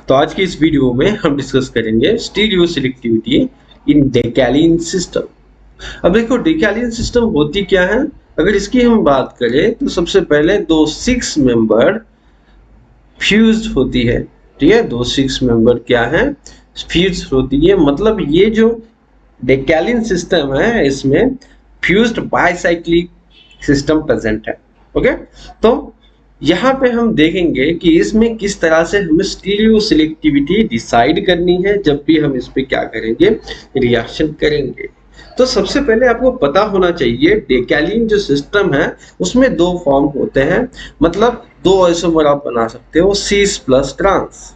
तो आज की इस वीडियो में हम डिस्कस करेंगे स्टीरियो सिलेक्टिविटी इन डेकैलिन सिस्टम। अब देखो डेकैलिन सिस्टम होती क्या है, अगर इसकी हम बात करें तो सबसे पहले दो 6 मेंबर फ्यूज्ड होती है। ठीक है, दो 6 मेंबर क्या है, फ्यूज्ड होती है। मतलब ये जो डेकैलिन सिस्टम है इसमें फ्यूज्ड बाइसाइक्लिक सिस्टम प्रेजेंट है। ओके, तो यहाँ पे हम देखेंगे कि इसमें किस तरह से हमें स्टीरियो सिलेक्टिविटी डिसाइड करनी है जब भी हम इस पे क्या करेंगे, रिएक्शन करेंगे। तो सबसे पहले आपको पता होना चाहिए डेकैलिन जो सिस्टम है उसमें दो फॉर्म होते हैं, मतलब दो आइसोमर आप बना सकते हो, सीस प्लस ट्रांस।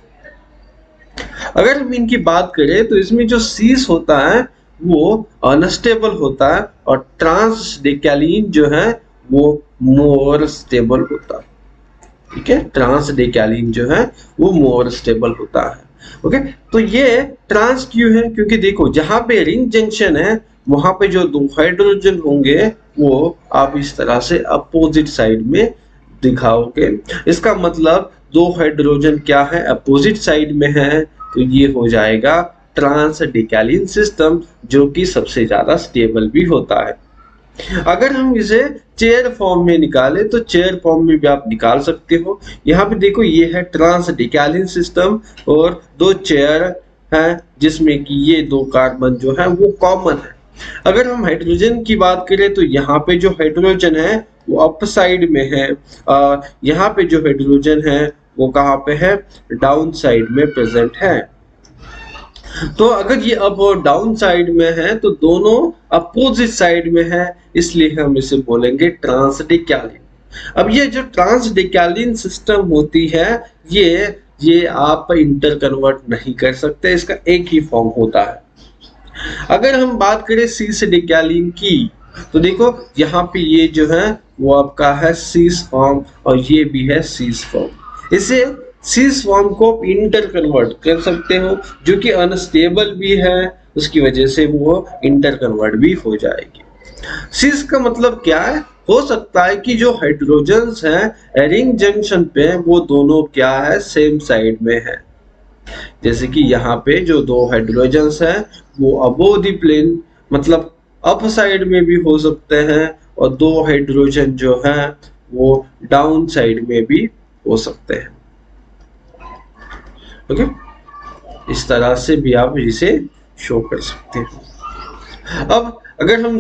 अगर हम इनकी बात करें तो इसमें जो सीस होता है वो अनस्टेबल होता है और ट्रांस डेकैलिन जो है वो मोर स्टेबल होता है। ठीक है, ट्रांस डेकैलिन जो है वो मोर स्टेबल होता है। ओके, तो ये ट्रांस क्यों है, क्योंकि देखो जहां पे रिंग जंक्शन है वहां पे जो दो हाइड्रोजन होंगे वो आप इस तरह से अपोजिट साइड में दिखाओगे। इसका मतलब दो हाइड्रोजन क्या है, अपोजिट साइड में है, तो ये हो जाएगा ट्रांस डेकैलिन सिस्टम, जो कि सबसे ज्यादा स्टेबल भी होता है। अगर हम इसे चेयर फॉर्म में निकालें तो चेयर फॉर्म में भी आप निकाल सकते हो। यहाँ पे देखो ये है ट्रांस डेकैलिन सिस्टम और दो चेयर है जिसमें कि ये दो कार्बन जो है वो कॉमन है। अगर हम हाइड्रोजन की बात करें तो यहाँ पे जो हाइड्रोजन है वो अप साइड में है, यहाँ पे जो हाइड्रोजन है वो कहाँ पे है, डाउन साइड में प्रेजेंट है। तो अगर ये अप और डाउन साइड में है तो दोनों अपोजिट साइड में है, इसलिए हम इसे बोलेंगे ट्रांस डेकैलिन। अब ये जो ट्रांस डेकैलिन सिस्टम होती है ये आप इंटर कन्वर्ट नहीं कर सकते, इसका एक ही फॉर्म होता है। अगर हम बात करें सीस डेकैलिन की तो देखो यहाँ पे ये जो है वो आपका है सीस फॉर्म और ये भी है सीस फॉर्म। इसे सीस फॉर्म को इंटर कन्वर्ट कर सकते हो, जो कि अनस्टेबल भी है, उसकी वजह से वो इंटर कन्वर्ट भी हो जाएगी। सीस का मतलब क्या है, हो सकता है कि जो हाइड्रोजन्स हैं रिंग जंक्शन पे वो दोनों क्या है, सेम साइड में है। जैसे कि यहाँ पे जो दो हाइड्रोजन्स हैं वो अबोव द प्लेन मतलब अप साइड में भी हो सकते हैं और दो हाइड्रोजन जो हैं वो डाउन साइड में भी हो सकते हैं। ओके, इस तरह से भी आप इसे शो कर सकते हैं। अब अगर हम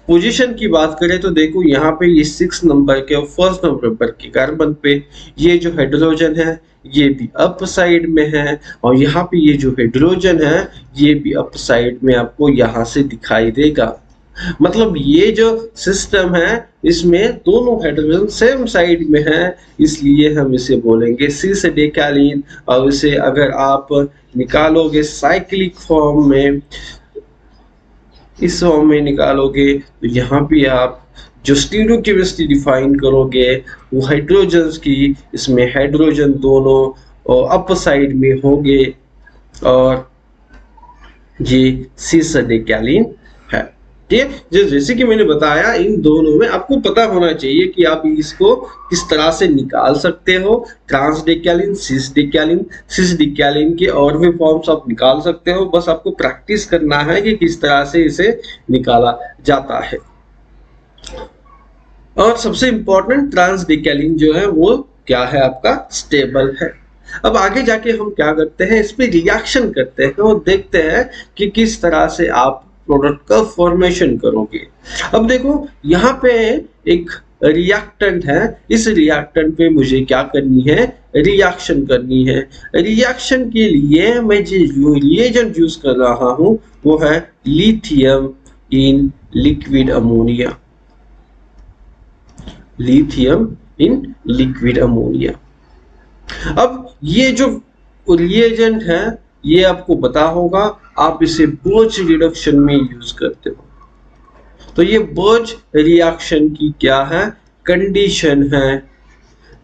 पोजीशन की बात करें तो देखो यहाँ पे ये 6 नंबर के और फर्स्ट नंबर पर के कार्बन पे ये जो हाइड्रोजन है ये भी अप साइड में है और यहाँ पे ये जो हाइड्रोजन है ये भी अप साइड में आपको यहाँ से दिखाई देगा। मतलब ये जो सिस्टम है इसमें दोनों हाइड्रोजन सेम साइड में है, इसलिए हम इसे बोलेंगे सीस डेकैलिन। और इसे अगर आप निकालोगे साइक्लिक फॉर्म में, इस फॉर्म में निकालोगे तो यहाँ पे आप जो स्टीरियोकेमिस्ट्री डिफाइन करोगे वो हाइड्रोजन्स की, इसमें हाइड्रोजन दोनों अप साइड में होंगे और ये सीस डेकैलिन है। ठीक है, जैसे कि मैंने बताया इन दोनों में आपको पता होना चाहिए कि आप इसको किस तरह से निकाल सकते हो, ट्रांस डेकैलिन, सिस डेकैलिन के और भी फॉर्म्स आप निकाल सकते हो, बस आपको प्रैक्टिस करना है कि किस तरह से इसे निकाला जाता है। और सबसे इंपॉर्टेंट ट्रांस डेकैलिन जो है वो क्या है, आपका स्टेबल है। अब आगे जाके हम क्या करते हैं, इस पे रिएक्शन करते हैं और देखते हैं कि किस तरह से आप प्रोडक्ट का फॉर्मेशन करोगे। अब देखो यहाँ पे एक रिएक्टेंट है, इस रिएक्टेंट पे मुझे क्या करनी है, रिएक्शन करनी है। रिएक्शन के लिए मैं जो रिएजेंट यूज कर रहा हूं वो है lithium in liquid ammonia. Lithium in liquid ammonia. अब ये जो रिएजेंट है ये आपको पता होगा, आप इसे बर्च रिडक्शन में यूज करते हो। तो ये बर्च रिएक्शन की क्या है, कंडीशन है,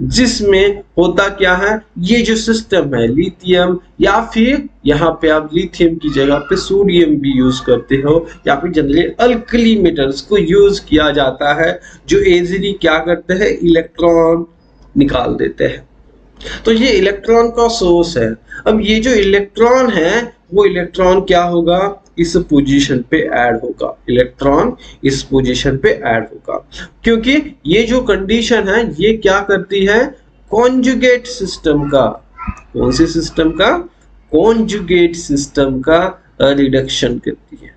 जिसमें होता क्या है, ये जो सिस्टम है लिथियम या फिर यहाँ पे आप लिथियम की जगह पे सोडियम भी यूज करते हो या फिर जनरली अल्कली मेटल्स को यूज किया जाता है जो इजीली क्या करते हैं, इलेक्ट्रॉन निकाल देते हैं। तो ये इलेक्ट्रॉन का सोर्स है। अब ये जो इलेक्ट्रॉन है वो इलेक्ट्रॉन क्या होगा, इस पोजीशन पे ऐड होगा, इलेक्ट्रॉन इस पोजीशन पे ऐड होगा, क्योंकि ये जो कंडीशन है ये क्या करती है, कॉन्जुगेट सिस्टम का, कौन सी सिस्टम का, कॉन्जुगेट सिस्टम का रिडक्शन करती है।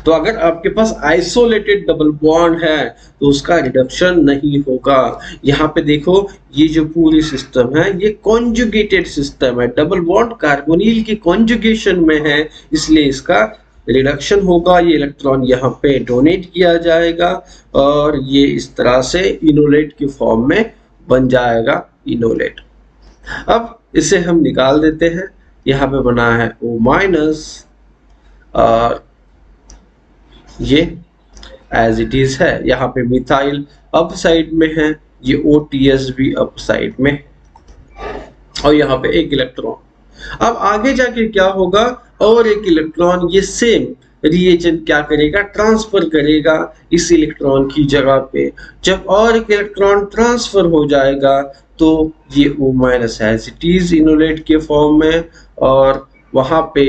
तो अगर आपके पास आइसोलेटेड डबल बॉन्ड है तो उसका रिडक्शन नहीं होगा। यहाँ पे देखो ये जो पूरी सिस्टम है ये कॉन्जुगेटेड सिस्टम है, डबल बॉन्ड कार्बोनिल की कॉन्जुगेशन में है, इसलिए इसका रिडक्शन होगा। ये इलेक्ट्रॉन यहाँ पे डोनेट किया जाएगा और ये इस तरह से इनोलेट की फॉर्म में बन जाएगा, इनोलेट। अब इसे हम निकाल देते हैं, यहाँ पे बना है O माइनस और ये एज इट इज है। यहाँ पे मिथाइल अप साइड में है, ये OTS भी अप साइड में, और यहाँ पे एक इलेक्ट्रॉन। अब आगे जाके क्या होगा, और एक इलेक्ट्रॉन ये सेम रिएजेंट क्या करेगा, ट्रांसफर करेगा इस इलेक्ट्रॉन की जगह पे। जब और एक इलेक्ट्रॉन ट्रांसफर हो जाएगा तो ये O minus as it is enolate के फॉर्म में, और वहां पे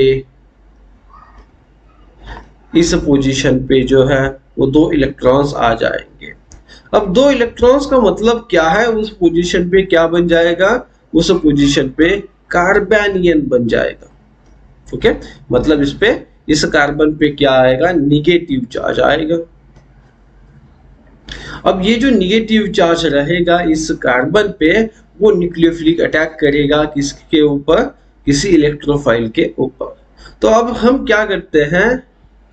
इस पोजीशन पे जो है वो दो इलेक्ट्रॉन्स आ जाएंगे। अब दो इलेक्ट्रॉन्स का मतलब क्या है, उस पोजीशन पे क्या बन जाएगा, उस पोजीशन पे कार्बेनियन बन जाएगा। ओके, मतलब इस पे, इस कार्बन पे क्या आएगा, निगेटिव चार्ज आएगा। अब ये जो निगेटिव चार्ज रहेगा इस कार्बन पे, वो न्यूक्लियोफिलिक अटैक करेगा किसके ऊपर, किसी इलेक्ट्रोफाइल के ऊपर। तो अब हम क्या करते हैं,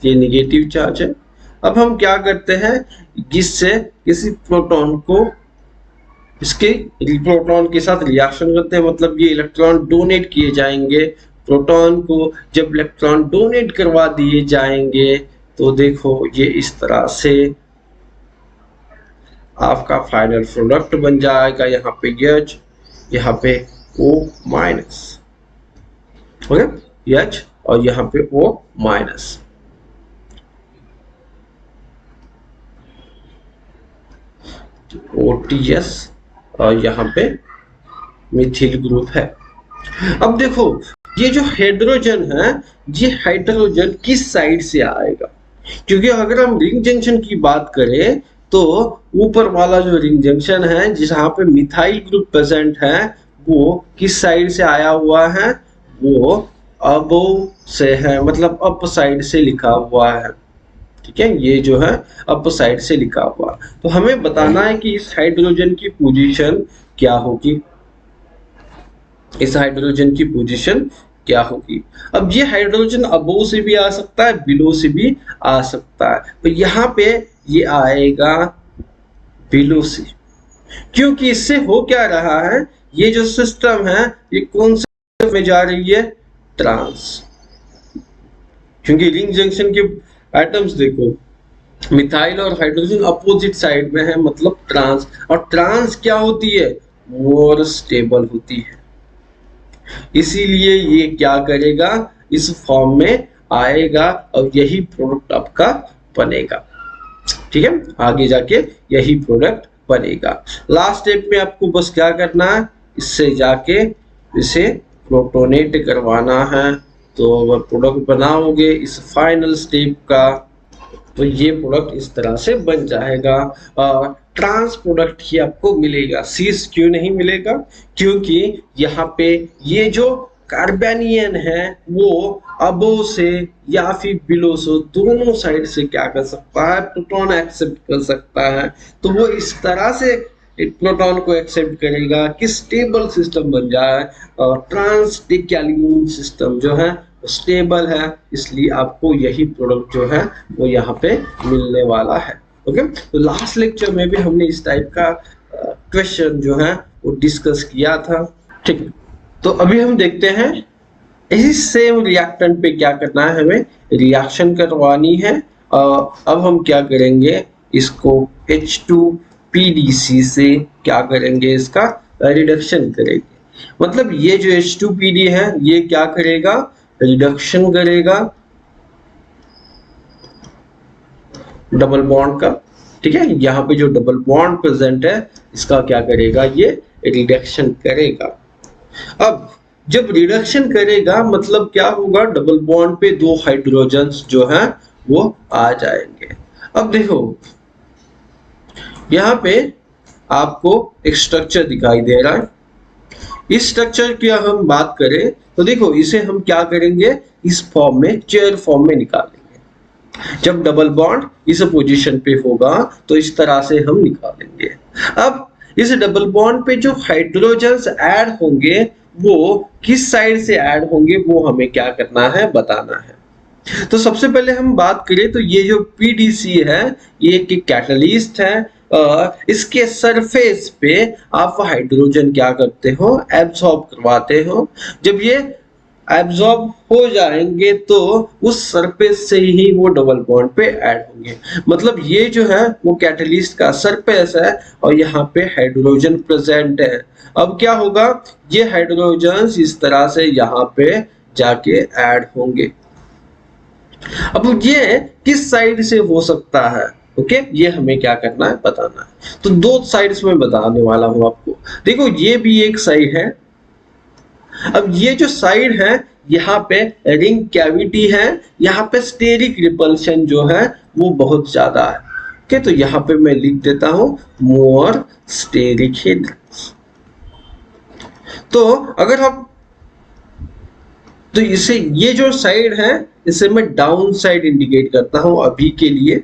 ये निगेटिव चार्ज है, अब हम क्या करते हैं, जिससे किसी प्रोटॉन को इसके प्रोटॉन के साथ रिएक्शन करते हैं, मतलब ये इलेक्ट्रॉन डोनेट किए जाएंगे प्रोटॉन को। जब इलेक्ट्रॉन डोनेट करवा दिए जाएंगे तो देखो ये इस तरह से आपका फाइनल प्रोडक्ट बन जाएगा, यहाँ पे H, यहाँ पे O माइनस, ओके, H और यहाँ पे O माइनस। OTS और यहाँ पे मिथिल ग्रुप है। अब देखो ये जो हाइड्रोजन है, ये हाइड्रोजन किस साइड से आएगा, क्योंकि अगर हम रिंग जंक्शन की बात करें तो ऊपर वाला जो रिंग जंक्शन है जहाँ पे मिथाइल ग्रुप प्रेजेंट है वो किस साइड से आया हुआ है, वो अबोव से है, मतलब अप साइड से लिखा हुआ है। ठीक है, ये जो है अप साइड से लिखा हुआ। तो हमें बताना है कि इस हाइड्रोजन की पोजीशन क्या होगी, इस हाइड्रोजन की पोजीशन क्या होगी। अब ये हाइड्रोजन अबोव से भी आ सकता है, बिलो से भी आ सकता है, तो यहाँ पे ये आएगा बिलो से, क्योंकि इससे हो क्या रहा है, ये जो सिस्टम है ये कौन से में जा रही है, ट्रांस। क्योंकि रिंग जंक्शन के एटम्स देखो, मिथाइल और हाइड्रोजन अपोजिट साइड में है, मतलब ट्रांस, और ट्रांस क्या होती है, मोर स्टेबल होती है, इसीलिए ये क्या करेगा, इस फॉर्म में आएगा और यही प्रोडक्ट आपका बनेगा। ठीक है, आगे जाके यही प्रोडक्ट बनेगा। लास्ट स्टेप में आपको बस क्या करना है, इससे जाके इसे प्रोटोनेट करवाना है, तो अगर प्रोडक्ट बनाओगे इस फाइनल स्टेप का तो ये प्रोडक्ट इस तरह से बन जाएगा और ट्रांस प्रोडक्ट ही आपको मिलेगा। सीस क्यों नहीं मिलेगा, क्योंकि यहाँ पे ये जो कार्बेनियन है वो अबोव से या फिर बिलो से, दोनों साइड से क्या कर सकता है, प्रोटॉन एक्सेप्ट कर सकता है। तो वो इस तरह से प्रोटॉन को एक्सेप्ट करेगा कि स्टेबल सिस्टम बन जाए, और ट्रांस डिकैलिन सिस्टम जो है स्टेबल है, इसलिए आपको यही प्रोडक्ट जो है वो यहाँ पे मिलने वाला है। ओके, तो लास्ट लेक्चर में भी हमने इस टाइप का क्वेश्चन जो है वो डिस्कस किया था। ठीक है, तो अभी हम देखते हैं इसी सेम रिएक्टेंट पे क्या करना है, हमें रिएक्शन करवानी है। अब हम क्या करेंगे, इसको H2PDC से क्या करेंगे, इसका रिडक्शन करेंगे। मतलब ये जो H2PD है ये क्या करेगा, रिडक्शन करेगा डबल बॉन्ड का। ठीक है, यहाँ पे जो डबल बॉन्ड प्रेजेंट है इसका क्या करेगा, ये रिडक्शन करेगा। अब जब रिडक्शन करेगा मतलब क्या होगा, डबल बॉन्ड पे दो हाइड्रोजन्स जो हैं वो आ जाएंगे। अब देखो यहाँ पे आपको एक स्ट्रक्चर दिखाई दे रहा है। इस स्ट्रक्चर की हम बात करें तो देखो इसे हम क्या करेंगे, इस फॉर्म में, चेयर फॉर्म में निकालेंगे। जब डबल बॉन्ड इस पोजीशन पे होगा तो इस तरह से हम निकालेंगे। अब इस डबल बॉन्ड पे जो हाइड्रोजन्स ऐड होंगे वो किस साइड से ऐड होंगे वो हमें क्या करना है, बताना है। तो सबसे पहले हम बात करें तो ये जो पीडीसी है ये एक कैटलिस्ट है। इसके सरफेस पे आप हाइड्रोजन क्या करते हो, एब्सॉर्ब करवाते हो। जब ये एब्सॉर्ब हो जाएंगे तो उस सरफेस से ही वो डबल बॉन्ड पे ऐड होंगे। मतलब ये जो है वो कैटलिस्ट का सरफेस है और यहाँ पे हाइड्रोजन प्रेजेंट है। अब क्या होगा, ये हाइड्रोजन इस तरह से यहाँ पे जाके ऐड होंगे। अब ये किस साइड से हो सकता है, ओके ये हमें क्या करना है, बताना है। तो दो साइड्स में बताने वाला हूं आपको। देखो ये भी एक साइड है। अब ये जो साइड है यहाँ पे रिंग कैविटी है, यहाँ पे स्टेरिक रिपल्शन जो है वो बहुत ज्यादा है। ओके तो यहाँ पे मैं लिख देता हूं मोर स्टेरिक हिंड्रेंस। तो अगर हम तो इसे ये जो साइड है इसे मैं डाउन साइड इंडिकेट करता हूं अभी के लिए।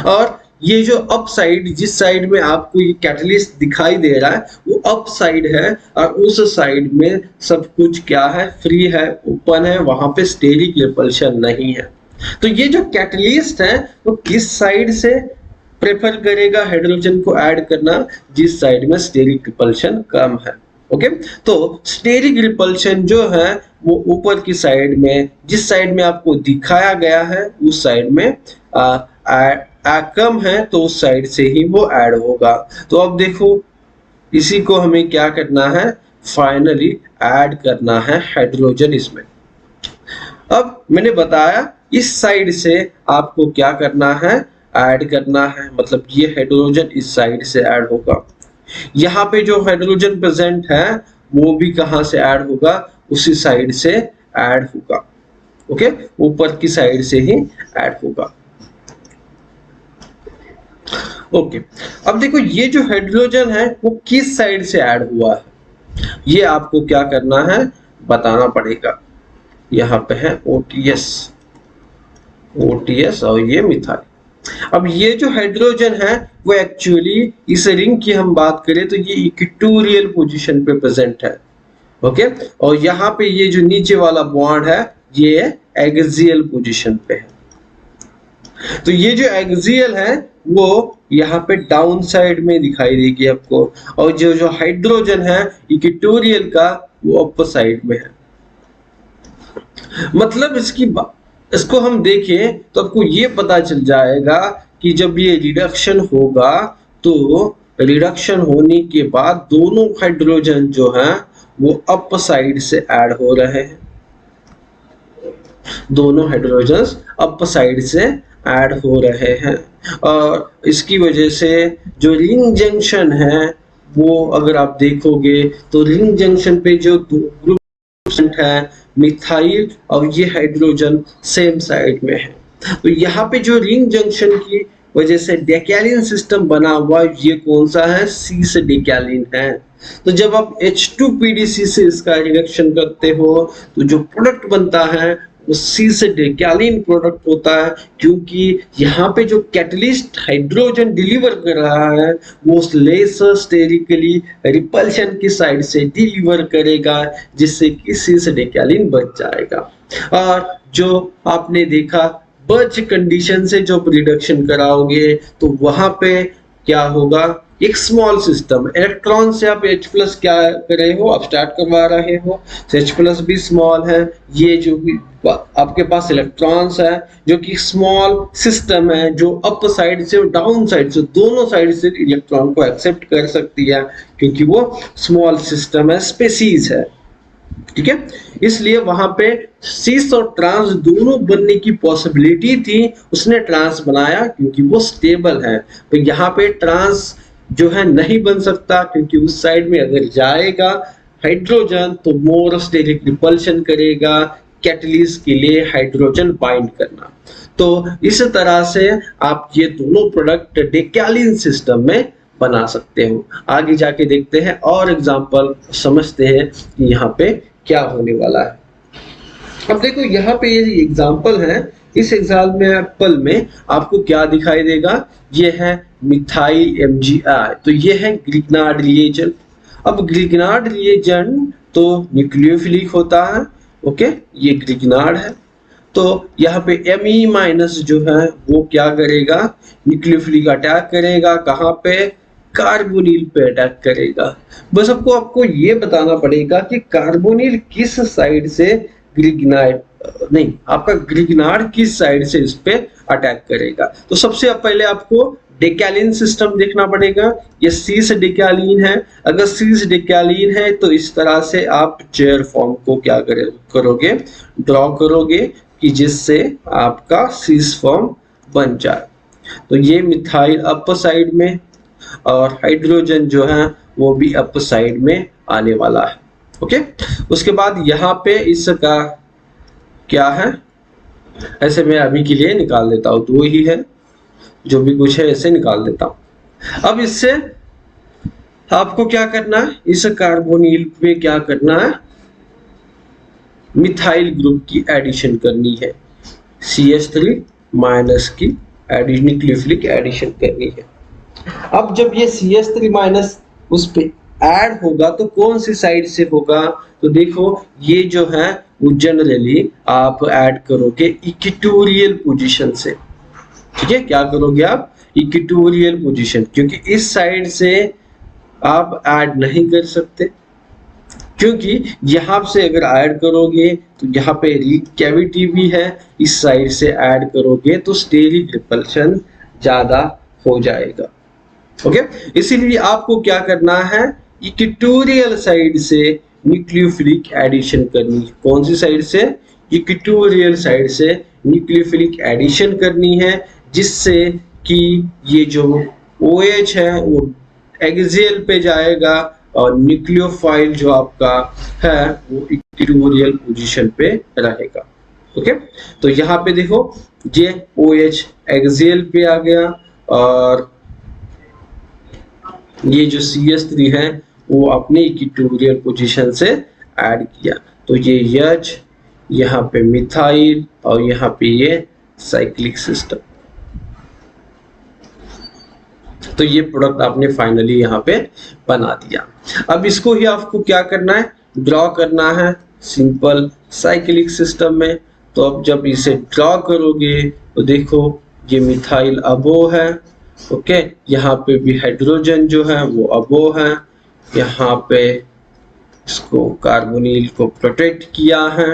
और ये जो अप साइड, जिस साइड में आपको ये कैटलिस्ट दिखाई दे रहा है वो अप साइड है और उस साइड में सब कुछ क्या है, फ्री है, ओपन है, वहां पे स्टेरिक रिपल्शन नहीं है। तो ये जो कैटलिस्ट है वो किस साइड से प्रेफर करेगा हाइड्रोजन को ऐड करना, जिस साइड में स्टेरिक रिपल्शन कम है। ओके तो स्टेरिक रिपल्शन जो है वो ऊपर की साइड में, जिस साइड में आपको दिखाया गया है उस साइड में कम है तो उस साइड से ही वो ऐड होगा। तो अब देखो इसी को हमें क्या करना है, फाइनली ऐड करना है हाइड्रोजन इसमें। अब मैंने बताया इस साइड से आपको क्या करना है, ऐड करना है। मतलब ये हाइड्रोजन इस साइड से ऐड होगा। यहाँ पे जो हाइड्रोजन प्रेजेंट है वो भी कहां से ऐड होगा, उसी साइड से ऐड होगा। ओके ऊपर की साइड से ही ऐड होगा। ओके अब देखो ये जो हाइड्रोजन है वो किस साइड से ऐड हुआ है, ये आपको क्या करना है, बताना पड़ेगा। यहाँ पे है ओटीएस, ओटीएस और ये मिथाइल। अब ये जो हाइड्रोजन है वो एक्चुअली इस रिंग की हम बात करें तो ये इक्वेटोरियल पोजीशन पे प्रेजेंट है। ओके और यहाँ पे ये जो नीचे वाला बॉन्ड है ये एक्सियल पोजीशन पे है। तो ये जो एक्सियल है वो यहाँ पे डाउन साइड में दिखाई देगी आपको, और जो हाइड्रोजन है इक्वेटोरियल का वो अपर साइड में है। मतलब इसको हम देखें तो आपको ये पता चल जाएगा कि जब ये रिडक्शन होगा तो रिडक्शन होने के बाद दोनों हाइड्रोजन जो हैं वो अप साइड से ऐड हो रहे हैं। दोनों हाइड्रोजन्स अप साइड से ऐड हो रहे हैं और इसकी वजह से जो रिंग जंक्शन है वो अगर आप देखोगे तो रिंग जंक्शन पे जो दो ग्रुप है मिथाइल और ये हाइड्रोजन सेम साइड में है। तो यहाँ पे जो रिंग जंक्शन की वजह से डेकैलिन सिस्टम बना हुआ ये कौन सा है, सी से डेकैलिन है। तो जब आप H2PDC से इसका रिएक्शन करते हो तो जो प्रोडक्ट बनता है वो सी से डेकैलिन प्रोडक्ट होता है, क्योंकि यहाँ पे जो कैटलिस्ट हाइड्रोजन डिलीवर कर रहा है वो लेस स्टेरिकली रिपल्शन की साइड से डिलीवर करेगा, जिससे कि सी से डेकैलिन बच जाएगा। और जो आपने देखा बर्च कंडीशन से जो रिडक्शन कराओगे तो वहां पे क्या होगा, एक स्मॉल सिस्टम, इलेक्ट्रॉन से आप H+ क्या कर रहे हो, आप स्टार्ट करवा रहे हो, तो H+ भी स्मॉल है। ये जो भी आपके पास इलेक्ट्रॉन्स है जो कि स्मॉल सिस्टम है जो अप साइड से और डाउन साइड से दोनों साइड से इलेक्ट्रॉन को एक्सेप्ट कर सकती है, क्योंकि वो स्मॉल सिस्टम है, स्पेसीज है। ठीक है, इसलिए वहां पे सिस और ट्रांस दोनों बनने की पॉसिबिलिटी थी, उसने ट्रांस बनाया क्योंकि वो स्टेबल है। तो यहाँ पे ट्रांस जो है नहीं बन सकता, क्योंकि उस साइड में अगर जाएगा हाइड्रोजन तो मोर स्टेरिक रिपल्शन करेगा कैटलिस्ट के लिए हाइड्रोजन बाइंड करना। तो इस तरह से आप ये दोनों प्रोडक्ट डेक्यालीन सिस्टम में बना सकते हो। आगे जाके देखते हैं और एग्जांपल, समझते हैं कि यहाँ पे क्या होने वाला है। अब देखो यहाँ पे ये एग्जांपल है, इस एग्जांपल में आपको क्या दिखाई देगा, ये है मिथाइल MgI, तो ये है ग्रिग्नार्ड रिएजेंट। अब ग्रिग्नार्ड रिएजेंट तो न्यूक्लियोफिलिक होता है, ओके, ये ग्रिग्नार्ड है। तो यहाँ पे Me- जो है वो क्या करेगा, न्यूक्लियोफिलिक अटैक करेगा, कहाँ पे, कार्बोनिल पे अटैक करेगा। बस आपको ये बताना पड़ेगा कि कार्बोनिल किस साइड से ग्रिग्नाइड नहीं, आपका ग्रिग्नार्ड किस साइड से इस पे अटैक करेगा। तो सबसे पहले आपको डेक्यालीन सिस्टम देखना पड़ेगा। ये सीस डेक्यालीन है, अगर सीस डेक्यालीन है तो इस तरह से आप चेयर फॉर्म को क्या करोगे, ड्रॉ करोगे कि जिससे आपका सीस फॉर्म बन जाए। तो ये मिथाइल अपर साइड में और हाइड्रोजन जो है वो भी अपर साइड में आने वाला है, ओके। उसके बाद यहाँ पे इसका क्या है, ऐसे मैं अभी के लिए निकाल देता हूँ, दो ही है, जो भी कुछ है ऐसे निकाल देता हूँ। अब इससे आपको क्या करना है, इस कार्बोनिल पे क्या करना है, मिथाइल ग्रुप की एडिशन करनी है, CH3 माइनस की न्यूक्लियोफिलिक एडिशन करनी है। अब जब ये CH3 माइनस उस पे ऐड होगा तो कौन सी साइड से होगा, तो देखो ये जो है वो जनरली आप ऐड करोगे इक्वेटोरियल पोजीशन से, ठीक है। क्या करोगे आप, इक्वेटोरियल पोजीशन, क्योंकि इस साइड से आप ऐड नहीं कर सकते, क्योंकि यहाँ से अगर ऐड करोगे तो यहाँ पे कैविटी भी है, इस साइड से ऐड करोगे तो स्टेरिक रिपल्शन ज्यादा हो जाएगा, ओके। इसीलिए आपको क्या करना है, इक्वेटोरियल साइड से न्यूक्लियोफिलिक एडिशन करनी है। कौन सी साइड से, इक्वेटोरियल साइड से न्यूक्लियोफिलिक एडिशन करनी है, जिससे कि ये जो OH है वो एक्सियल पे जाएगा और न्यूक्लियोफाइल जो आपका है वो इक्वेटोरियल पोजीशन पे रहेगा, ओके। तो यहाँ पे देखो ये OH एक्सियल पे आ गया और ये जो CH3 है वो अपने इक्वेटोरियल पोजीशन से ऐड किया, तो ये H, यहाँ पे मिथाइल और यहाँ पे ये साइक्लिक सिस्टम। तो ये प्रोडक्ट आपने फाइनली यहाँ पे बना दिया। अब इसको ही आपको क्या करना है, ड्रॉ करना है सिंपल साइक्लिक सिस्टम में। तो अब जब इसे ड्रॉ करोगे तो देखो ये मिथाइल अबो है, ओके, यहाँ पे भी हाइड्रोजन जो है वो अबो है, यहाँ पे इसको कार्बोनिल को प्रोटेक्ट किया है।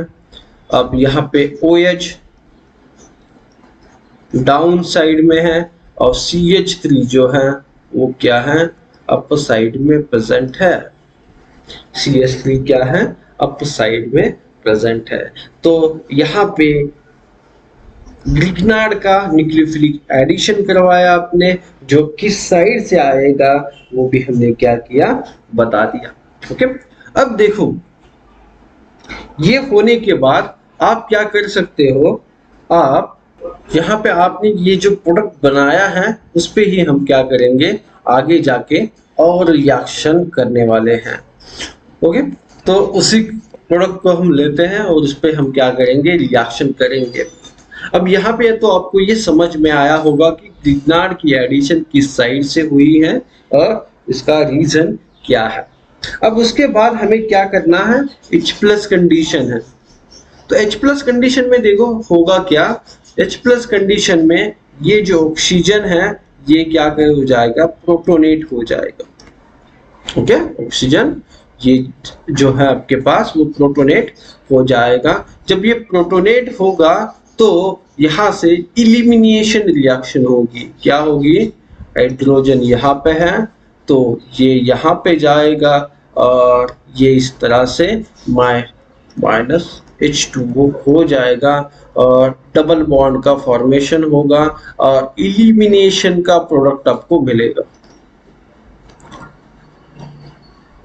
अब यहाँ पे OH डाउन साइड में है और CH3 जो है वो क्या है, अपर साइड में प्रेजेंट है। CH3 क्या है, अपर साइड में प्रेजेंट है। तो यहाँ पे ग्रिग्नार्ड का न्यूक्लियोफिलिक एडिशन करवाया आपने, जो किस साइड से आएगा वो भी हमने क्या किया, बता दिया, ओके। अब देखो ये होने के बाद आप क्या कर सकते हो, आप यहाँ पे आपने ये जो प्रोडक्ट बनाया है उस पे ही हम क्या करेंगे, आगे जाके और रिएक्शन करने वाले हैं, ओके। तो उसी प्रोडक्ट को हम लेते हैं और उस पे हम क्या करेंगे, रिएक्शन करेंगे। अब यहाँ पे तो आपको ये समझ में आया होगा कि ग्रिग्नार्ड की एडिशन किस साइड से हुई है और इसका रीजन क्या है। अब उसके बाद हमें क्या करना है, H+ कंडीशन है। तो H+ कंडीशन में देखो होगा क्या, H+ कंडीशन में ये जो ऑक्सीजन है ये क्या हो जाएगा, प्रोटोनेट हो जाएगा, ओके। ऑक्सीजन ये जो है आपके पास वो प्रोटोनेट हो जाएगा। जब ये प्रोटोनेट होगा तो यहाँ से इलिमिनेशन रिएक्शन होगी, क्या होगी, हाइड्रोजन यहाँ पे है तो ये यहाँ पे जाएगा और ये इस तरह से -H2O हो जाएगा और डबल बॉन्ड का फॉर्मेशन होगा और इलिमिनेशन का प्रोडक्ट आपको मिलेगा,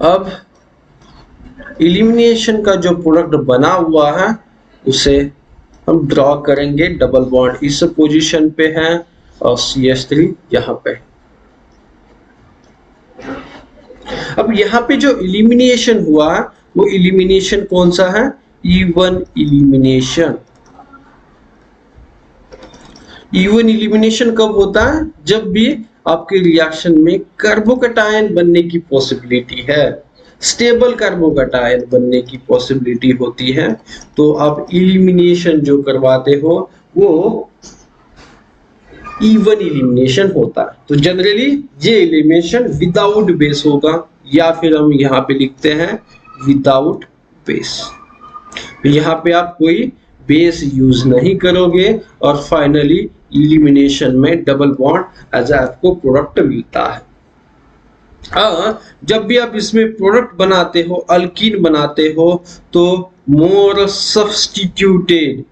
अब इलिमिनेशन का जो प्रोडक्ट बना हुआ है उसे हम ड्रॉ करेंगे। डबल बॉन्ड इस पोजीशन पे है और CH3 यहाँ पे। अब यहाँ पे जो इलिमिनेशन हुआ वो इलिमिनेशन कौन सा है? Even elimination. इवन इलिमिनेशन कब होता है? जब भी आपके रिएक्शन में कार्बोकैटायन बनने की पॉसिबिलिटी है, स्टेबल कार्बोकैटायन बनने की पॉसिबिलिटी होती है, तो आप इलिमिनेशन जो करवाते हो वो इवन इलिमिनेशन होता है। तो जनरली ये इलिमिनेशन विदाउट बेस होगा, या फिर हम यहाँ पे लिखते हैं विदाउट बेस। यहाँ पे आप कोई बेस यूज नहीं करोगे और फाइनली इलिमिनेशन में डबल बॉन्ड एज आपको प्रोडक्ट मिलता है। जब भी आप इसमें प्रोडक्ट बनाते हो, अल्कीन बनाते हो, तो more substituted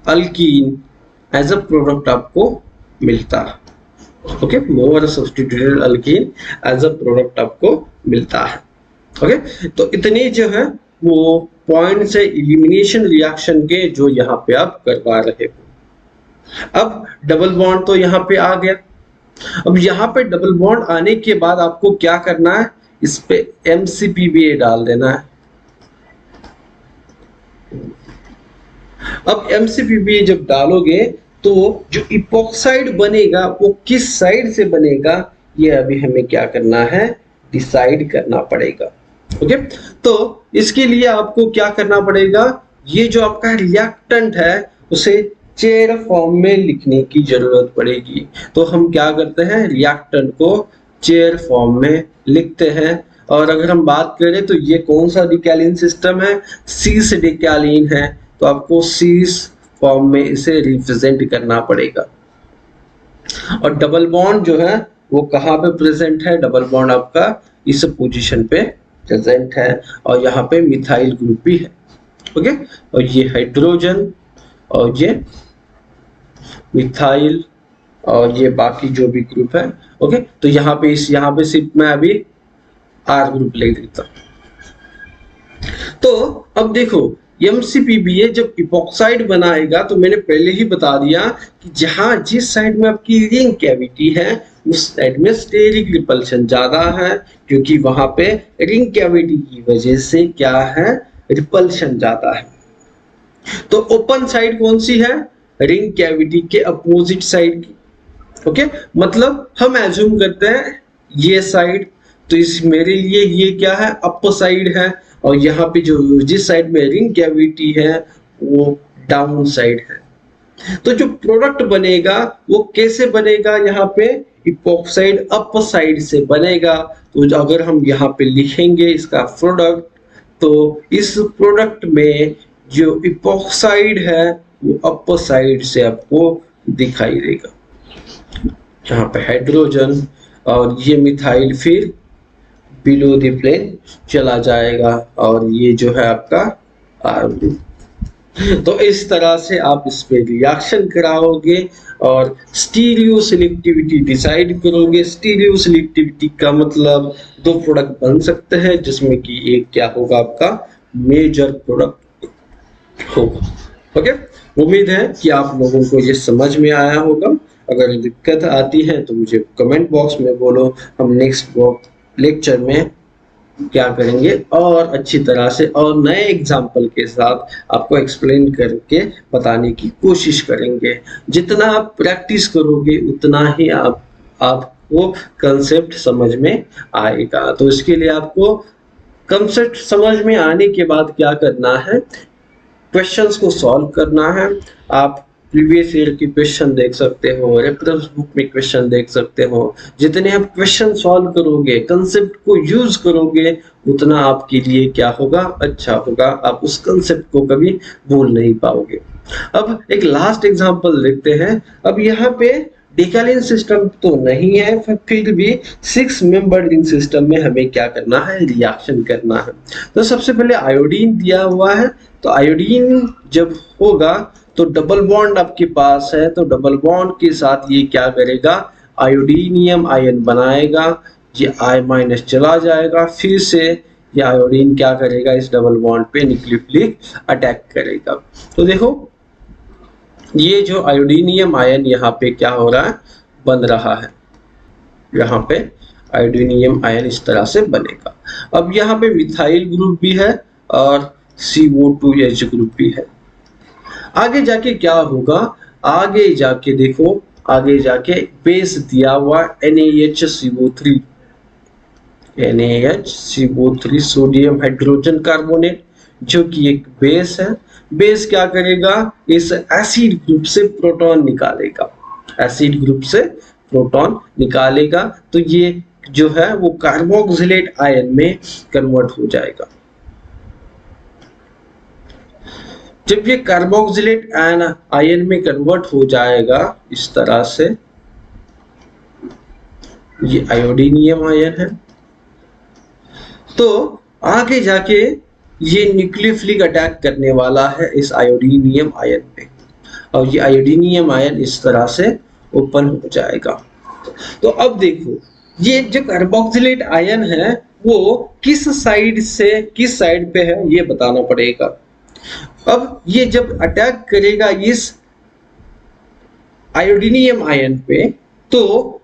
alkene as a product आपको मिलता है। Okay, more substituted alkene as a product आपको मिलता है। ओके, तो इतने जो है वो पॉइंट्स है इलिमिनेशन रिएक्शन के जो यहाँ पे आप करवा रहे हो। अब डबल बॉन्ड तो यहाँ पे आ गया। अब यहाँ पे डबल बॉन्ड आने के बाद आपको क्या करना है? इस पे MCPBA डाल देना है। अब MCPBA जब डालोगे तो जो इपॉक्साइड बनेगा वो किस साइड से बनेगा, ये अभी हमें क्या करना है? डिसाइड करना पड़ेगा। ओके, तो इसके लिए आपको क्या करना पड़ेगा? ये जो आपका रिएक्टेंट है उसे चेयर फॉर्म में लिखने की जरूरत पड़ेगी। तो हम क्या करते हैं? रिएक्टेंट को चेयर फॉर्म में लिखते हैं। और अगर हम बात करें तो ये कौन सा डिकैलिन सिस्टम है? सीस डिकैलिन है, तो आपको सीस फॉर्म में इसे रिप्रेजेंट करना पड़ेगा। और डबल बॉन्ड जो है वो कहाँ पे प्रेजेंट है? डबल बॉन्ड आपका इस पोजीशन पे प्रेजेंट है और यहाँ पे मिथाइल ग्रुप भी है। ओके, और ये हाइड्रोजन और ये मिथाइल और ये बाकी जो भी ग्रुप है। ओके, तो यहाँ पे सिर्फ मैं अभी R ग्रुप ले देता हूँ। तो अब देखो MCPBA जब इपॉक्साइड बनाएगा तो मैंने पहले ही बता दिया कि जहां जिस साइड में आपकी रिंग कैविटी है उस साइड में स्टेरिक रिपल्शन ज्यादा है, क्योंकि वहां पे रिंग कैविटी की वजह से क्या है? रिपल्शन ज्यादा है। तो ओपन साइड कौन सी है? रिंग कैविटी के अपोजिट साइड की। ओके, मतलब हम एज्यूम करते हैं ये साइड, तो इस मेरे लिए ये क्या है? अपर साइड है, और यहाँ पे जो जिस साइड में रिंग कैविटी है वो डाउन साइड है। तो जो प्रोडक्ट बनेगा वो कैसे बनेगा? यहाँ पे इपॉक्साइड अपर साइड से बनेगा। तो अगर हम यहाँ पे लिखेंगे इसका प्रोडक्ट, तो इस प्रोडक्ट में जो इपॉक्साइड है वो अपर साइड से आपको दिखाई देगा। यहाँ पे हाइड्रोजन और ये मिथाइल फिर बिलो द प्लेन चला जाएगा, और ये जो है आपका R ग्रुप। तो इस तरह से आप इस पे रिएक्शन कराओगे और स्टीरियो सिलेक्टिविटी डिसाइड करोगे। स्टीरियो सिलेक्टिविटी का मतलब दो प्रोडक्ट बन सकते हैं, जिसमें कि एक क्या होगा? आपका मेजर प्रोडक्ट होगा। ओके, उम्मीद है कि आप लोगों को ये समझ में आया होगा। अगर दिक्कत आती है तो मुझे कमेंट बॉक्स में बोलो, हम नेक्स्ट लेक्चर में क्या करेंगे और अच्छी तरह से और नए एग्जाम्पल के साथ आपको एक्सप्लेन करके बताने की कोशिश करेंगे। जितना आप प्रैक्टिस करोगे उतना ही आपको कंसेप्ट समझ में आएगा। तो इसके लिए आपको कंसेप्ट समझ में आने के बाद क्या करना है? क्वेश्चंस को सॉल्व करना है। आप प्रीवियस ईयर की क्वेश्चन देख सकते हो, रेफरेंस बुक में क्वेश्चन देख सकते हो। जितने आप क्वेश्चन सॉल्व करोगे, कंसेप्ट को यूज करोगे, उतना आपके लिए क्या होगा? अच्छा होगा। आप उस कंसेप्ट को कभी भूल नहीं पाओगे। अब एक लास्ट एग्जांपल देखते हैं। अब यहाँ पे डिकैलिन सिस्टम तो नहीं है, फिर भी 6 मेंबर रिंग सिस्टम में हमें क्या करना है? रिएक्शन करना है। तो सबसे पहले आयोडीन दिया हुआ है, तो आयोडीन जब होगा तो डबल बॉन्ड आपके पास है, तो डबल बॉन्ड के साथ ये क्या करेगा? आयोडीनियम आयन बनाएगा, ये I माइनस चला जाएगा, फिर से ये आयोडीन क्या करेगा, इस डबल बॉन्ड पे न्यूक्लियोफिलिक अटैक करेगा। तो देखो ये जो आयोडीनियम आयन यहाँ पे क्या हो रहा है, बन रहा है, यहाँ पे आयोडीनियम आयन इस तरह से बनेगा। अब यहाँ पे मिथाइल ग्रुप भी है और CO2H ग्रुप भी है। आगे जाके क्या होगा, आगे जाके देखो, आगे जाके बेस दिया हुआ NaHCO3 NaHCO3 sodium hydrogen carbonate, जो कि एक बेस है। बेस क्या करेगा, इस एसिड ग्रुप से प्रोटॉन निकालेगा, एसिड ग्रुप से प्रोटॉन निकालेगा, तो ये जो है वो कार्बोक्सिलेट आयन में कन्वर्ट हो जाएगा। जब ये कार्बोक्सिलेट आयन में कन्वर्ट हो जाएगा इस तरह से, ये आयोडीनियम आयन है, तो आगे जाके ये न्यूक्लियोफिलिक अटैक करने वाला है इस आयोडीनियम आयन पे, और ये आयोडीनियम आयन इस तरह से ओपन हो जाएगा। तो अब देखो ये जो कार्बोक्सिलेट आयन है वो किस साइड पे है ये बताना पड़ेगा। अब ये जब अटैक करेगा इस आयोडीनियम आयन पे, तो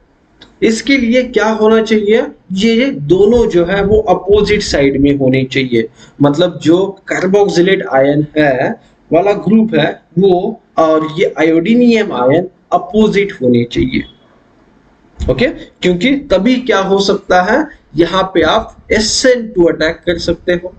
इसके लिए क्या होना चाहिए, ये दोनों जो है वो अपोजिट साइड में होने चाहिए। मतलब जो कार्बोक्सिलेट आयन है वाला ग्रुप है वो और ये आयोडीनियम आयन अपोजिट होने चाहिए। ओके, क्योंकि तभी क्या हो सकता है, यहाँ पे आप SN2 अटैक कर सकते हो,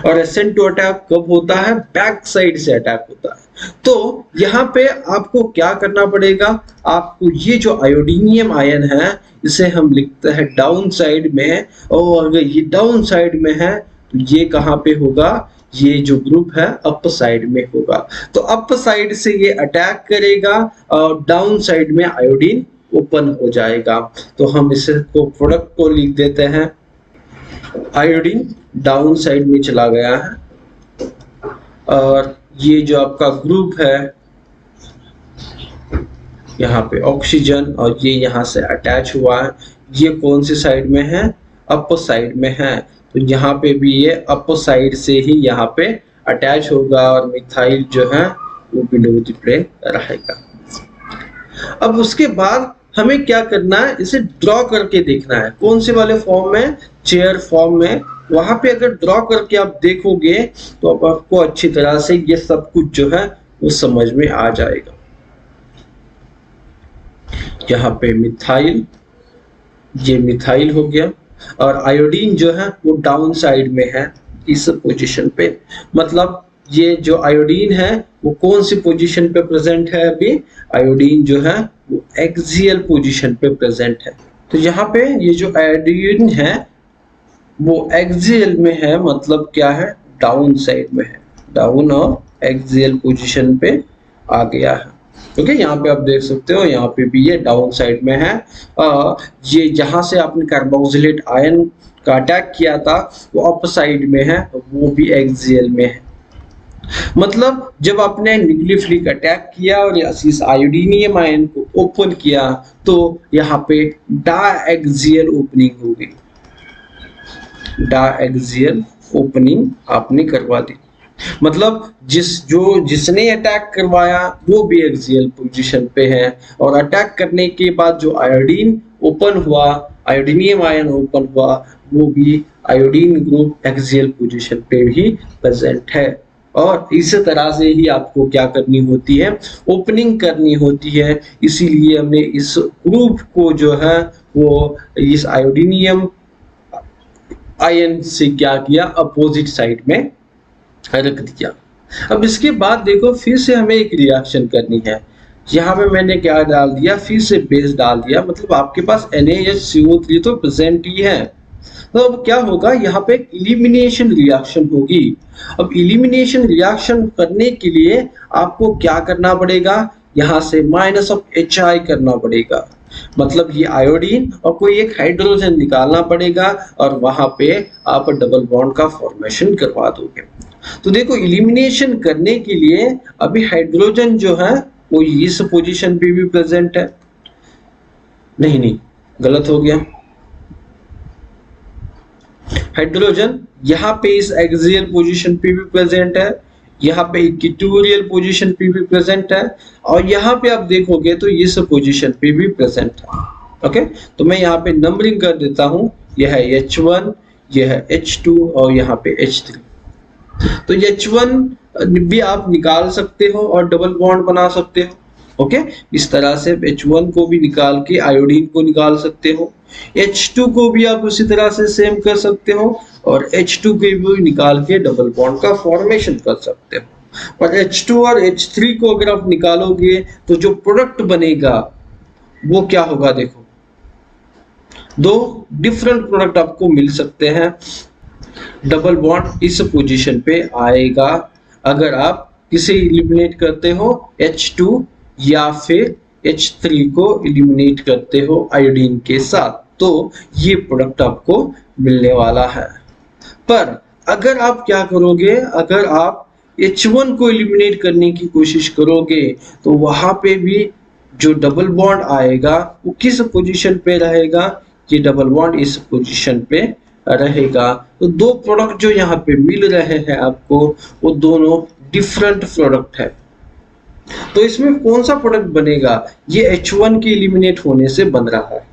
और SN2 अटैक कब होता है, बैक साइड से अटैक होता है। तो यहाँ पे आपको क्या करना पड़ेगा, आपको ये जो आयोडीनियम आयन है इसे हम लिखते हैं डाउन साइड में, और अगर ये डाउन साइड में है तो ये कहाँ पे होगा, ये जो ग्रुप है अप साइड में होगा। तो अप साइड से ये अटैक करेगा और डाउन साइड में आयोडीन ओपन हो जाएगा। तो हम इसे को प्रोडक्ट को लिख देते हैं, आयोडीन डाउन साइड में चला गया है, और ये जो आपका ग्रुप है यहाँ पे ऑक्सीजन, और ये यहाँ से अटैच हुआ है, ये कौन सी साइड में है, अप साइड में है। तो यहाँ पे भी ये अप साइड से ही यहाँ पे अटैच होगा, और मिथाइल जो है वो बिलो द प्लेन रहेगा। अब उसके बाद हमें क्या करना है, इसे ड्रॉ करके देखना है, कौन से वाले फॉर्म में, चेयर फॉर्म में। वहां पे अगर ड्रॉ करके आप देखोगे तो आपको अच्छी तरह से ये सब कुछ जो है वो समझ में आ जाएगा। यहाँ पे मिथाइल, ये मिथाइल हो गया, और आयोडीन जो है वो डाउन साइड में है इस पोजीशन पे। मतलब ये जो आयोडीन है वो कौन सी पोजीशन पे प्रेजेंट है, अभी आयोडीन जो है वो एक्सियल पोजीशन पे प्रेजेंट है। तो यहाँ पे ये जो आयोडीन है वो एक्सियल में है, मतलब क्या है, डाउन साइड में है, डाउन और एक्सियल पोजीशन पे आ गया है। ओके, यहाँ पे आप देख सकते हो, यहाँ पे भी ये डाउन साइड में है। ये जहां से आपने कार्बोक्सिलेट आयन का अटैक किया था वो अप साइड में है, वो भी एक्सियल में है। मतलब जब आपने न्यूक्लियोफिलिक अटैक किया और इस आयोडीनियम आयन को ओपन किया तो यहाँ पे डायएक्सियल ओपनिंग हो गई, डायएक्सियल ओपनिंग आपने करवा दी। मतलब जिसने अटैक करवाया वो भी एक्सियल पोजीशन पे है, और अटैक करने के बाद जो आयोडीन ओपन हुआ, आयोडीनियम आयन ओपन हुआ, वो भी आयोडीन ग्रुप एक्सियल पोजीशन पे भी प्रेजेंट है। और इस तरह से ही आपको क्या करनी होती है, ओपनिंग करनी होती है। इसीलिए हमने इस ग्रुप को जो है वो इस आयोडीनियम आयन से क्या किया, अपोजिट साइड में रख दिया। अब इसके बाद देखो फिर से हमें एक रिएक्शन करनी है। यहाँ पे मैंने क्या डाल दिया, फिर से बेस डाल दिया, मतलब आपके पास NaHCO3 तो प्रेजेंट ही है। तो अब क्या होगा, यहाँ पे इलिमिनेशन रिएक्शन होगी। अब इलिमिनेशन रिएक्शन करने के लिए आपको क्या करना पड़ेगा, यहाँ से -HI करना पड़ेगा। मतलब ये आयोडीन और कोई एक हाइड्रोजन निकालना पड़ेगा, और वहां पे आप डबल बॉन्ड का फॉर्मेशन करवा दोगे। तो देखो इलिमिनेशन करने के लिए अभी हाइड्रोजन जो है वो इस पोजीशन पे भी प्रेजेंट है, नहीं नहीं, गलत हो गया। हाइड्रोजन यहाँ पे इस एक्सियल पोजीशन पे भी प्रेजेंट है, यहाँ पे इक्वेटोरियल पोजीशन पे भी प्रेजेंट है, और यहाँ पे आप देखोगे तो इस पोजीशन पे भी प्रेजेंट है। ओके, तो मैं यहाँ पे नंबरिंग कर देता हूँ, यह है H1, यह है H2 और यहाँ पे H3। तो H1 भी आप निकाल सकते हो और डबल बॉन्ड बना सकते हो। ओके, इस तरह से H1 को भी निकाल के आयोडीन को निकाल सकते हो। H2 को भी आप उसी तरह से सेम कर सकते हो और H2 को भी निकाल के डबल बॉन्ड का फॉर्मेशन कर सकते हो। पर H2 और H3 को अगर आप निकालोगे तो जो प्रोडक्ट बनेगा वो क्या होगा, देखो दो डिफरेंट प्रोडक्ट आपको मिल सकते हैं। डबल बॉन्ड इस पोजीशन पे आएगा अगर आप किसे इलिमिनेट करते हो, H2 या फिर H3 को इलिमिनेट करते हो आयोडीन के साथ, तो ये प्रोडक्ट आपको मिलने वाला है। पर अगर आप क्या करोगे, अगर आप H1 को इलिमिनेट करने की कोशिश करोगे तो वहां पे भी जो डबल बॉन्ड आएगा वो किस पोजीशन पे रहेगा, ये डबल बॉन्ड इस पोजीशन पे रहेगा। तो दो प्रोडक्ट जो यहाँ पे मिल रहे हैं आपको, वो दोनों डिफरेंट प्रोडक्ट है। तो इसमें कौन सा प्रोडक्ट बनेगा, ये H1 के इलिमिनेट होने से बन रहा है।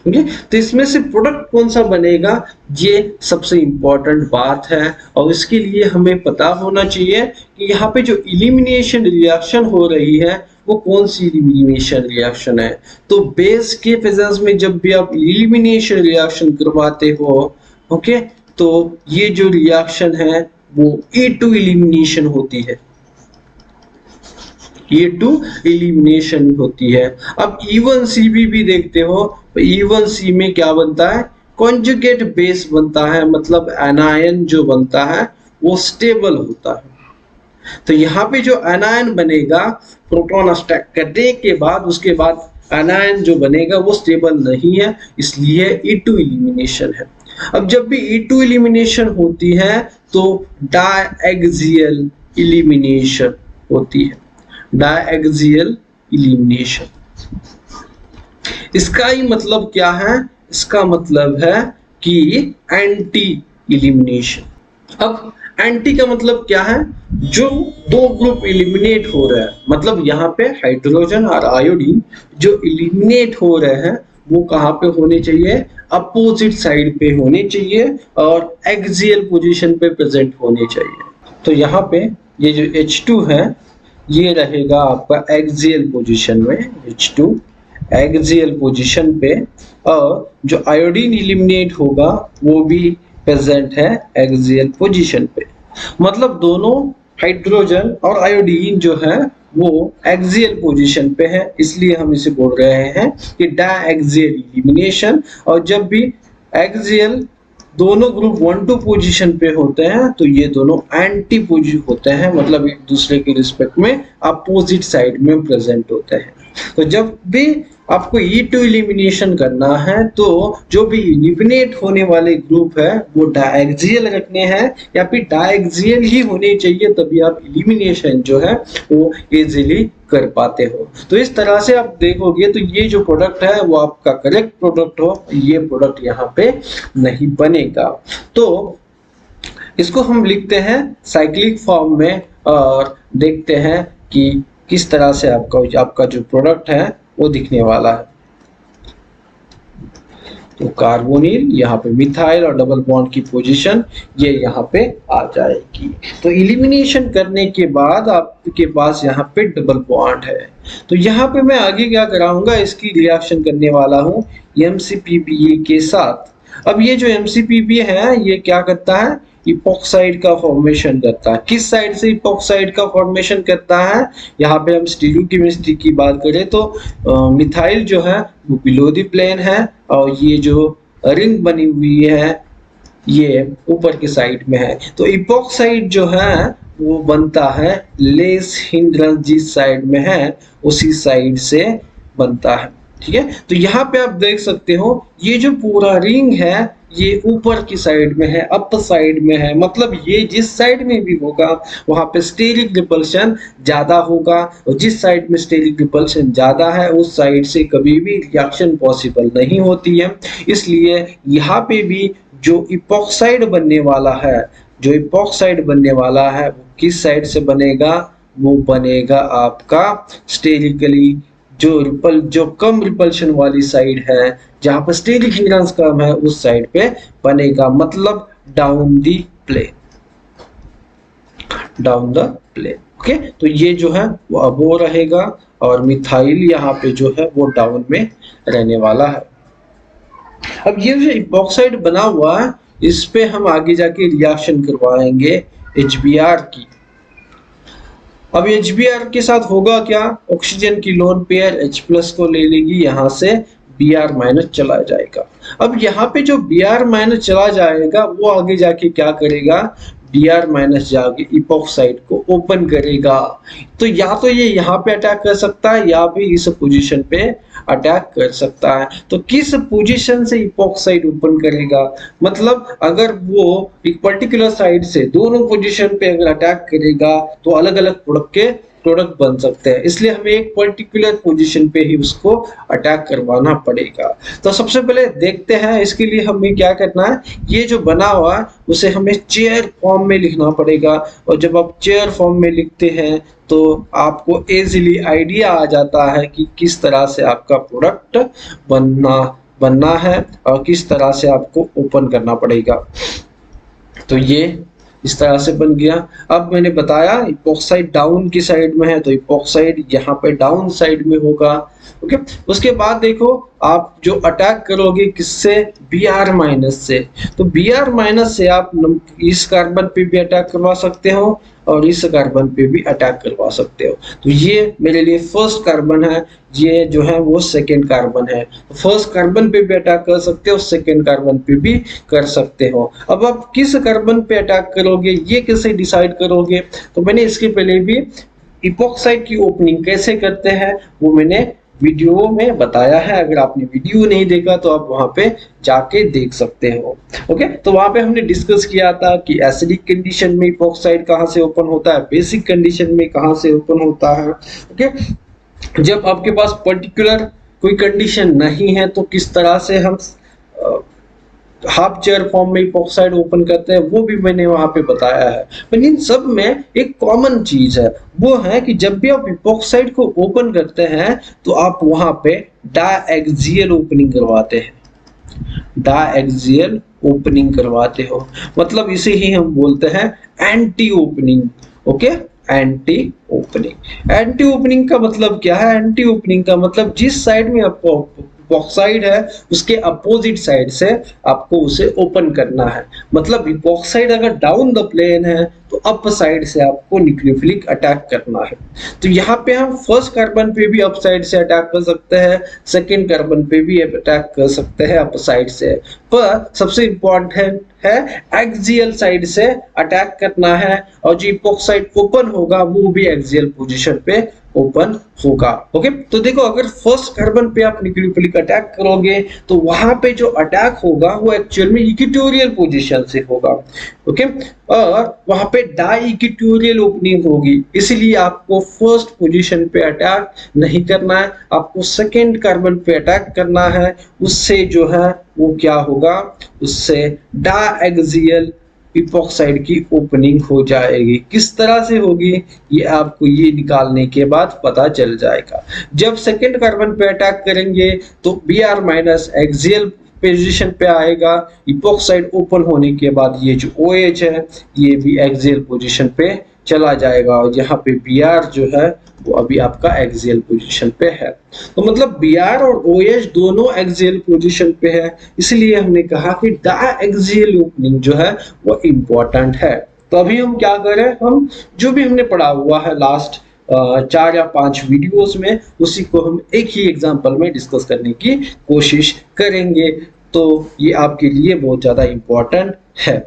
ओके, तो इसमें से प्रोडक्ट कौन सा बनेगा, ये सबसे इंपॉर्टेंट बात है, और इसके लिए हमें पता होना चाहिए कि यहाँ पे जो इलिमिनेशन रिएक्शन हो रही है वो कौन सी इलिमिनेशन रिएक्शन है। तो बेस के फेजेस में जब भी आप इलिमिनेशन रिएक्शन करवाते हो, ओके, तो ये जो रिएक्शन है वो E2 इलिमिनेशन होती है, E2 इलिमिनेशन होती है। अब E1CB भी देखते हो, तो E1C में क्या बनता है, कॉन्जुगेट बेस बनता है, मतलब एनायन जो बनता है वो स्टेबल होता है। तो यहाँ पे जो एनायन बनेगा प्रोटॉन स्टैक करने के बाद, उसके बाद एनायन जो बनेगा वो स्टेबल नहीं है, इसलिए E2 इलिमिनेशन है। अब जब भी E2 इलिमिनेशन होती है तो डायएक्सियल इलिमिनेशन होती है, डायएक्सियल इलिमिनेशन। इसका ही मतलब क्या है, इसका मतलब है कि एंटी इलिमिनेशन। अब एंटी का मतलब क्या है, जो दो ग्रुप इलिमिनेट हो रहे हैं, मतलब यहाँ पे हाइड्रोजन और आयोडीन जो इलिमिनेट हो रहे हैं वो कहाँ पे होने चाहिए, अपोजिट साइड पे होने चाहिए और एक्सियल पोजीशन पे प्रेजेंट होने चाहिए। तो यहाँ पे ये जो H2 है ये रहेगा आपका एक्सियल पोजीशन में, H2 एक्सियल पोजीशन पे, और जो आयोडीन इलिमिनेट होगा वो भी प्रेजेंट है एक्सियल पोजीशन पे। मतलब दोनों हाइड्रोजन और आयोडीन जो है वो एक्सियल पोजीशन पे है, इसलिए हम इसे बोल रहे हैं कि डायएक्सियल इलिमिनेशन। और जब भी एक्सियल दोनों ग्रुप 1-2 पोजीशन पे होते हैं तो ये दोनों एंटी पोजीशन होते हैं, मतलब एक दूसरे के रिस्पेक्ट में अपोजिट साइड में प्रेजेंट होते हैं। तो जब भी आपको E2 इलिमिनेशन करना है तो जो भी इलिमिनेट होने वाले ग्रुप है वो डायएक्सियल रखने हैं या फिर डायएक्सियल ही होने चाहिए, तभी आप इलिमिनेशन जो है वो इजीली कर पाते हो। तो इस तरह से आप देखोगे तो ये जो प्रोडक्ट है वो आपका करेक्ट प्रोडक्ट हो, ये प्रोडक्ट यहाँ पे नहीं बनेगा। तो इसको हम लिखते हैं साइक्लिक फॉर्म में और देखते हैं कि किस तरह से आपका जो प्रोडक्ट है वो दिखने वाला है। तो कार्बोनिल, यहाँ पे मिथाइल और डबल बॉन्ड की पोजीशन ये यहाँ पे आ जाएगी। तो इलिमिनेशन करने के बाद आपके पास यहाँ पे डबल बॉन्ड है। तो यहाँ पे मैं आगे क्या कराऊंगा, इसकी रिएक्शन करने वाला हूँ MCPBA के साथ। अब ये जो MCPBA है ये क्या करता है, इपॉक्साइड का फॉर्मेशन करता है। किस साइड से इपॉक्साइड का फॉर्मेशन करता है, यहाँ पे हम स्टीरियोकेमिस्ट्री की बात करें तो मिथाइल जो है वो बिलो द प्लेन है और ये जो रिंग बनी हुई है ये ऊपर के साइड में है। तो इपॉक्साइड जो है वो बनता है लेस हिंड्रेंस, जिस साइड में है उसी साइड से बनता है। ठीक है। तो यहाँ पे आप देख सकते हो ये जो पूरा रिंग है ये ऊपर की साइड में है, अप साइड में है, मतलब ये जिस साइड में भी होगा वहां पे स्टेरिक रिपल्शन ज्यादा होगा, और जिस साइड में स्टेरिक रिपल्शन ज्यादा है उस साइड से कभी भी रिएक्शन पॉसिबल नहीं होती है। इसलिए यहाँ पे भी जो इपॉक्साइड बनने वाला है, जो इपॉक्साइड बनने वाला है वो किस साइड से बनेगा, वो बनेगा आपका स्टेरिकली, जो कम रिपल्शन वाली साइड है, जहां पर स्टेरिक हिंड्रेंस कम है उस साइड पे बनेगा, मतलब down the plane, down the plane. Okay, तो ये जो है वो रहेगा, और मिथाइल यहाँ पे जो है वो डाउन में रहने वाला है। अब ये जो इपॉक्साइड बना हुआ है इस पे हम आगे जाके रिएक्शन करवाएंगे HBr की। अब HBr के साथ होगा क्या, ऑक्सीजन की लोन पेयर H+ को ले लेगी, यहाँ से Br- चला जाएगा। अब यहाँ पे जो Br- चला जाएगा वो आगे जाके क्या करेगा, Br- जाके इपॉक्साइड को ओपन करेगा। तो या तो ये यहाँ पे अटैक कर सकता है या भी इस पोजीशन पे अटैक कर सकता है। तो किस पोजीशन से इपॉक्साइड ओपन करेगा, मतलब अगर वो एक पर्टिकुलर साइड से दोनों पोजीशन पे अगर अटैक करेगा तो अलग अलग प्रोडक्ट बन सकते हैं, इसलिए हमें एक पर्टिकुलर पोजीशन पे ही उसको अटैक करवाना पड़ेगा। तो सबसे पहले देखते हैं इसके लिए हमें क्या करना है, ये जो बना हुआ है उसे हमें चेयर फॉर्म में लिखना पड़ेगा, और जब आप चेयर फॉर्म में लिखते हैं तो आपको इजीली आइडिया आ जाता है कि किस तरह से आपका प्रोडक्ट बनना है और किस तरह से आपको ओपन करना पड़ेगा। तो ये इस तरह से बन गया। अब मैंने बताया इपॉक्साइड डाउन की साइड में है तो इपॉक्साइड यहाँ पे डाउन साइड में होगा। ओके, उसके बाद देखो आप जो अटैक करोगे किससे, Br- से, तो Br- से आप इस कार्बन पे भी अटैक करवा सकते हो और इस कार्बन पे भी अटैक करवा सकते हो। तो ये मेरे लिए फर्स्ट कार्बन है, ये जो है वो सेकेंड कार्बन है। तो फर्स्ट कार्बन पे भी अटैक कर सकते हो, सेकेंड कार्बन पे भी कर सकते हो। अब आप किस कार्बन पे अटैक करोगे ये कैसे डिसाइड करोगे, तो मैंने इसके पहले भी इपॉक्साइड की ओपनिंग कैसे करते हैं वो मैंने वीडियो में बताया है। अगर आपने वीडियो नहीं देखा तो आप वहां पे जाके देख सकते हो। ओके, तो वहां पे हमने डिस्कस किया था कि एसिडिक कंडीशन में इपॉक्साइड कहां से ओपन होता है, बेसिक कंडीशन में कहां से ओपन होता है। ओके, जब आपके पास पर्टिकुलर कोई कंडीशन नहीं है तो किस तरह से हम हाफ चेयर फॉर्म में इपॉक्साइड ओपन करते हैं वो भी मैंने वहां पे बताया है। लेकिन इन सब में एक कॉमन चीज है, वो है कि जब भी आप इपॉक्साइड को ओपन करते हैं तो आप वहां पे डायएक्सियल ओपनिंग करवाते हैं, डायएक्सियल ओपनिंग करवाते हो, मतलब इसे ही हम बोलते हैं anti opening. Okay, anti opening, anti opening का मतलब क्या है, एंटी ओपनिंग का मतलब जिस साइड में आपको इपॉक्साइड है उसके अपोजिट साइड से आपको उसे ओपन करना है। मतलब इपॉक्साइड अगर डाउन द प्लेन है तो अप साइड से आपको न्यूक्लियोफिलिक अटैक करना है। तो यहाँ पे हम फर्स्ट कार्बन पे भी अप साइड से अटैक कर सकते हैं, सेकेंड कार्बन पे भी अटैक कर सकते हैं अप साइड से, पर सबसे इम्पोर्टेंट है एक्सियल साइड से अटैक करना है, और जो इपॉक्साइड ओपन होगा वो भी एक्सियल पोजीशन पे ओपन होगा। ओके, तो देखो अगर फर्स्ट कार्बन पे आप न्यूक्लियोफिलिक अटैक करोगे तो वहां पे जो अटैक होगा वो एक्चुअल में इक्वेटोरियल पोजीशन से होगा। ओके, और वहां पे डाई इक्वेटोरियल ओपनिंग होगी, इसलिए आपको फर्स्ट पोजीशन पे अटैक नहीं करना है, आपको सेकेंड कार्बन पे अटैक करना है। उससे जो है वो क्या होगा, उससे डायएक्सियल इपॉक्साइड की ओपनिंग हो जाएगी। किस तरह से होगी ये आपको ये निकालने के बाद पता चल जाएगा। जब सेकेंड कार्बन पे अटैक करेंगे तो Br- एक्सियल पोजीशन पे आएगा, इपॉक्साइड ओपन होने के बाद ये जो OH है ये भी एक्सियल पोजीशन पे चला जाएगा, और यहाँ पे Br जो है वो अभी आपका एक्सियल पोजीशन पे है। तो मतलब Br और OH दोनों एक्सियल पोजीशन पे है, इसलिए हमने कहा कि डायएक्सियल ओपनिंग जो है वो इम्पोर्टेंट है। तो अभी हम क्या करें, हम जो भी हमने पढ़ा हुआ है लास्ट 4 या 5 वीडियोस में उसी को हम एक ही एग्जांपल में डिस्कस करने की कोशिश करेंगे। तो ये आपके लिए बहुत ज्यादा इम्पोर्टेंट है।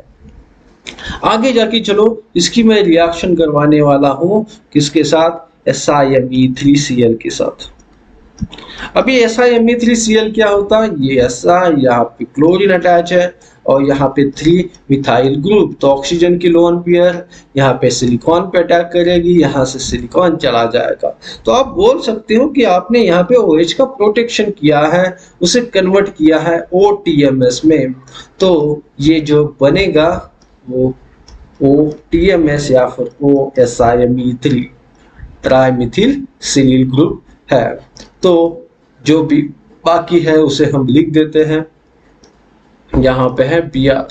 आगे जाके चलो इसकी मैं रिएक्शन करवाने वाला हूं किसके साथ, SiMe3Cl के साथ। अभी SiMe3Cl क्या होता है, ये ऐसा, यहाँ पे क्लोरीन अटैच है और यहाँ पे 3 मिथाइल ग्रुप, तो ऑक्सीजन की लोन पेयर यहाँ पे सिलिकॉन पे अटैक करेगी, यहाँ से सिलिकॉन चला जाएगा। तो आप बोल सकते हो कि आपने यहाँ पे OH का प्रोटेक्शन किया है, उसे कन्वर्ट किया है OTMS में। तो ये जो बनेगा वो OTMS या फिर OSiMe3 ट्राइमिथिल सिलील ग्रुप है। तो जो भी बाकी है उसे हम लिख देते हैं, यहाँ पे है Br।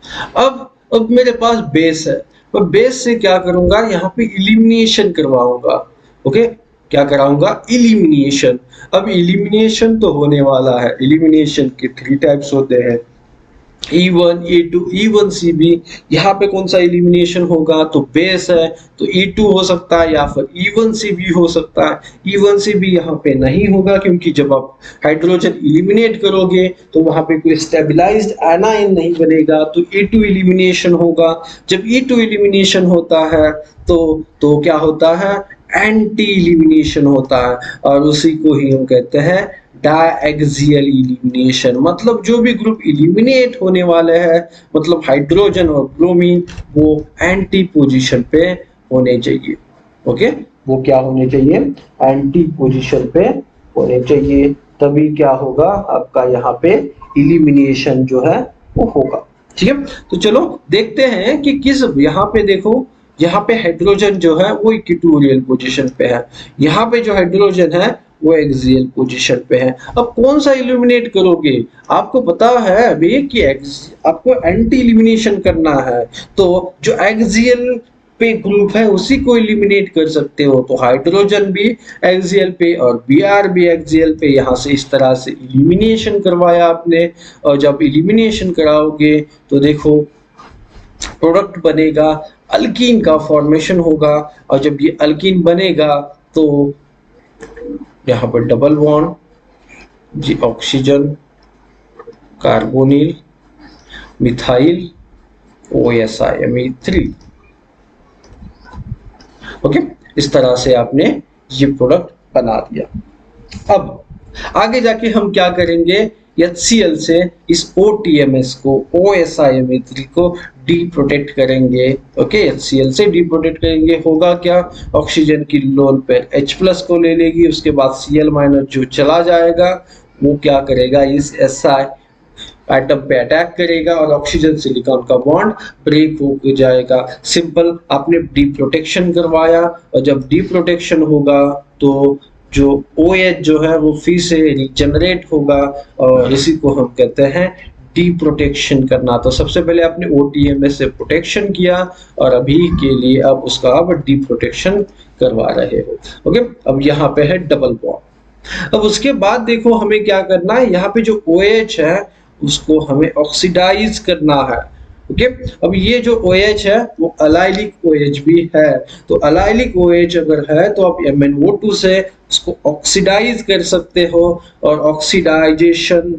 अब मेरे पास बेस है, मैं बेस से क्या करूंगा, यहाँ पे इलिमिनेशन करवाऊंगा। ओके, क्या कराऊंगा, इलिमिनेशन। अब इलिमिनेशन तो होने वाला है, इलिमिनेशन के 3 टाइप्स होते हैं, E1, E2, E1CB। यहाँ पे कौन सा इलिमिनेशन होगा, तो बेस है तो E2 हो सकता है या फिर E1CB हो सकता है। E1CB यहाँ पे नहीं होगा क्योंकि जब आप हाइड्रोजन इलिमिनेट करोगे तो वहां पे कोई स्टेबलाइज्ड एनाइन नहीं बनेगा, तो E2 इलिमिनेशन होगा। जब E2 इलिमिनेशन होता है तो क्या होता है, एंटी इलिमिनेशन होता है, और उसी को ही हम कहते हैं डायएक्सियल इलिमिनेशन। मतलब जो भी ग्रुप इलिमिनेट होने वाले हैं, मतलब हाइड्रोजन और ब्रोमीन, वो एंटी पोजीशन पे होने चाहिए। ओके, वो क्या होने चाहिए, एंटी पोजीशन पे होने चाहिए, तभी क्या होगा आपका यहाँ पे इलिमिनेशन जो है वो होगा। ठीक है, तो चलो देखते हैं कि किस, यहाँ पे देखो, यहाँ पे हाइड्रोजन जो है वो इक्वेटोरियल पोजीशन पे है, यहाँ पे जो हाइड्रोजन है वो एक्सियल पोजीशन पे है। अब कौन सा इल्यूमिनेट करोगे, आपको पता है अभी कि आपको एंटी इल्यूमिनेशन करना है, तो जो एक्सियल पे ग्रुप है उसी को इल्यूमिनेट कर सकते हो। तो हाइड्रोजन भी एक्सियल पे और Br भी एक्सियल पे, यहाँ से इस तरह से इल्यूमिनेशन करवाया आपने। और जब इल्यूमिनेशन कराओगे तो देखो प्रोडक्ट बनेगा, अल्कीन का फॉर्मेशन होगा, और जब ये अल्कीन बनेगा तो यहाँ पर डबल बॉन्ड जी, oxygen, carbonyl, methyl, OSiMe3। Okay, इस तरह से आपने ये प्रोडक्ट बना दिया। अब आगे जाके हम क्या करेंगे, HCl से इस OTMS को, OSiMe3 को डी प्रोटेक्ट करेंगे। ओके, HCl से डी प्रोटेक्ट करेंगे, होगा क्या, ऑक्सीजन की लोन पेयर H+ को ले लेगी, उसके बाद Cl- जो चला जाएगा वो क्या करेगा, इस Si एटम पे अटैक करेगा और ऑक्सीजन सिलिकॉन का बॉन्ड ब्रेक हो जाएगा। सिंपल, आपने डी प्रोटेक्शन करवाया, और जब डी प्रोटेक्शन होगा तो जो OH जो है वो फिर से रिजनरेट होगा, और इसी को हम कहते हैं डी प्रोटेक्शन करना। तो सबसे पहले आपने OTMS से प्रोटेक्शन किया और अभी के लिए अब उसका आप डी प्रोटेक्शन करवा रहे हो। ओके, अब यहाँ पे है डबल बॉन्ड। अब उसके बाद देखो हमें क्या करना है, यहाँ पे जो OH है उसको हमें ऑक्सीडाइज करना है। ओके, अब ये जो OH है वो अलाइलिक OH भी है, तो अलाइलिक OH अगर है तो आप MnO2 से उसको ऑक्सीडाइज कर सकते हो, और ऑक्सीडाइजेशन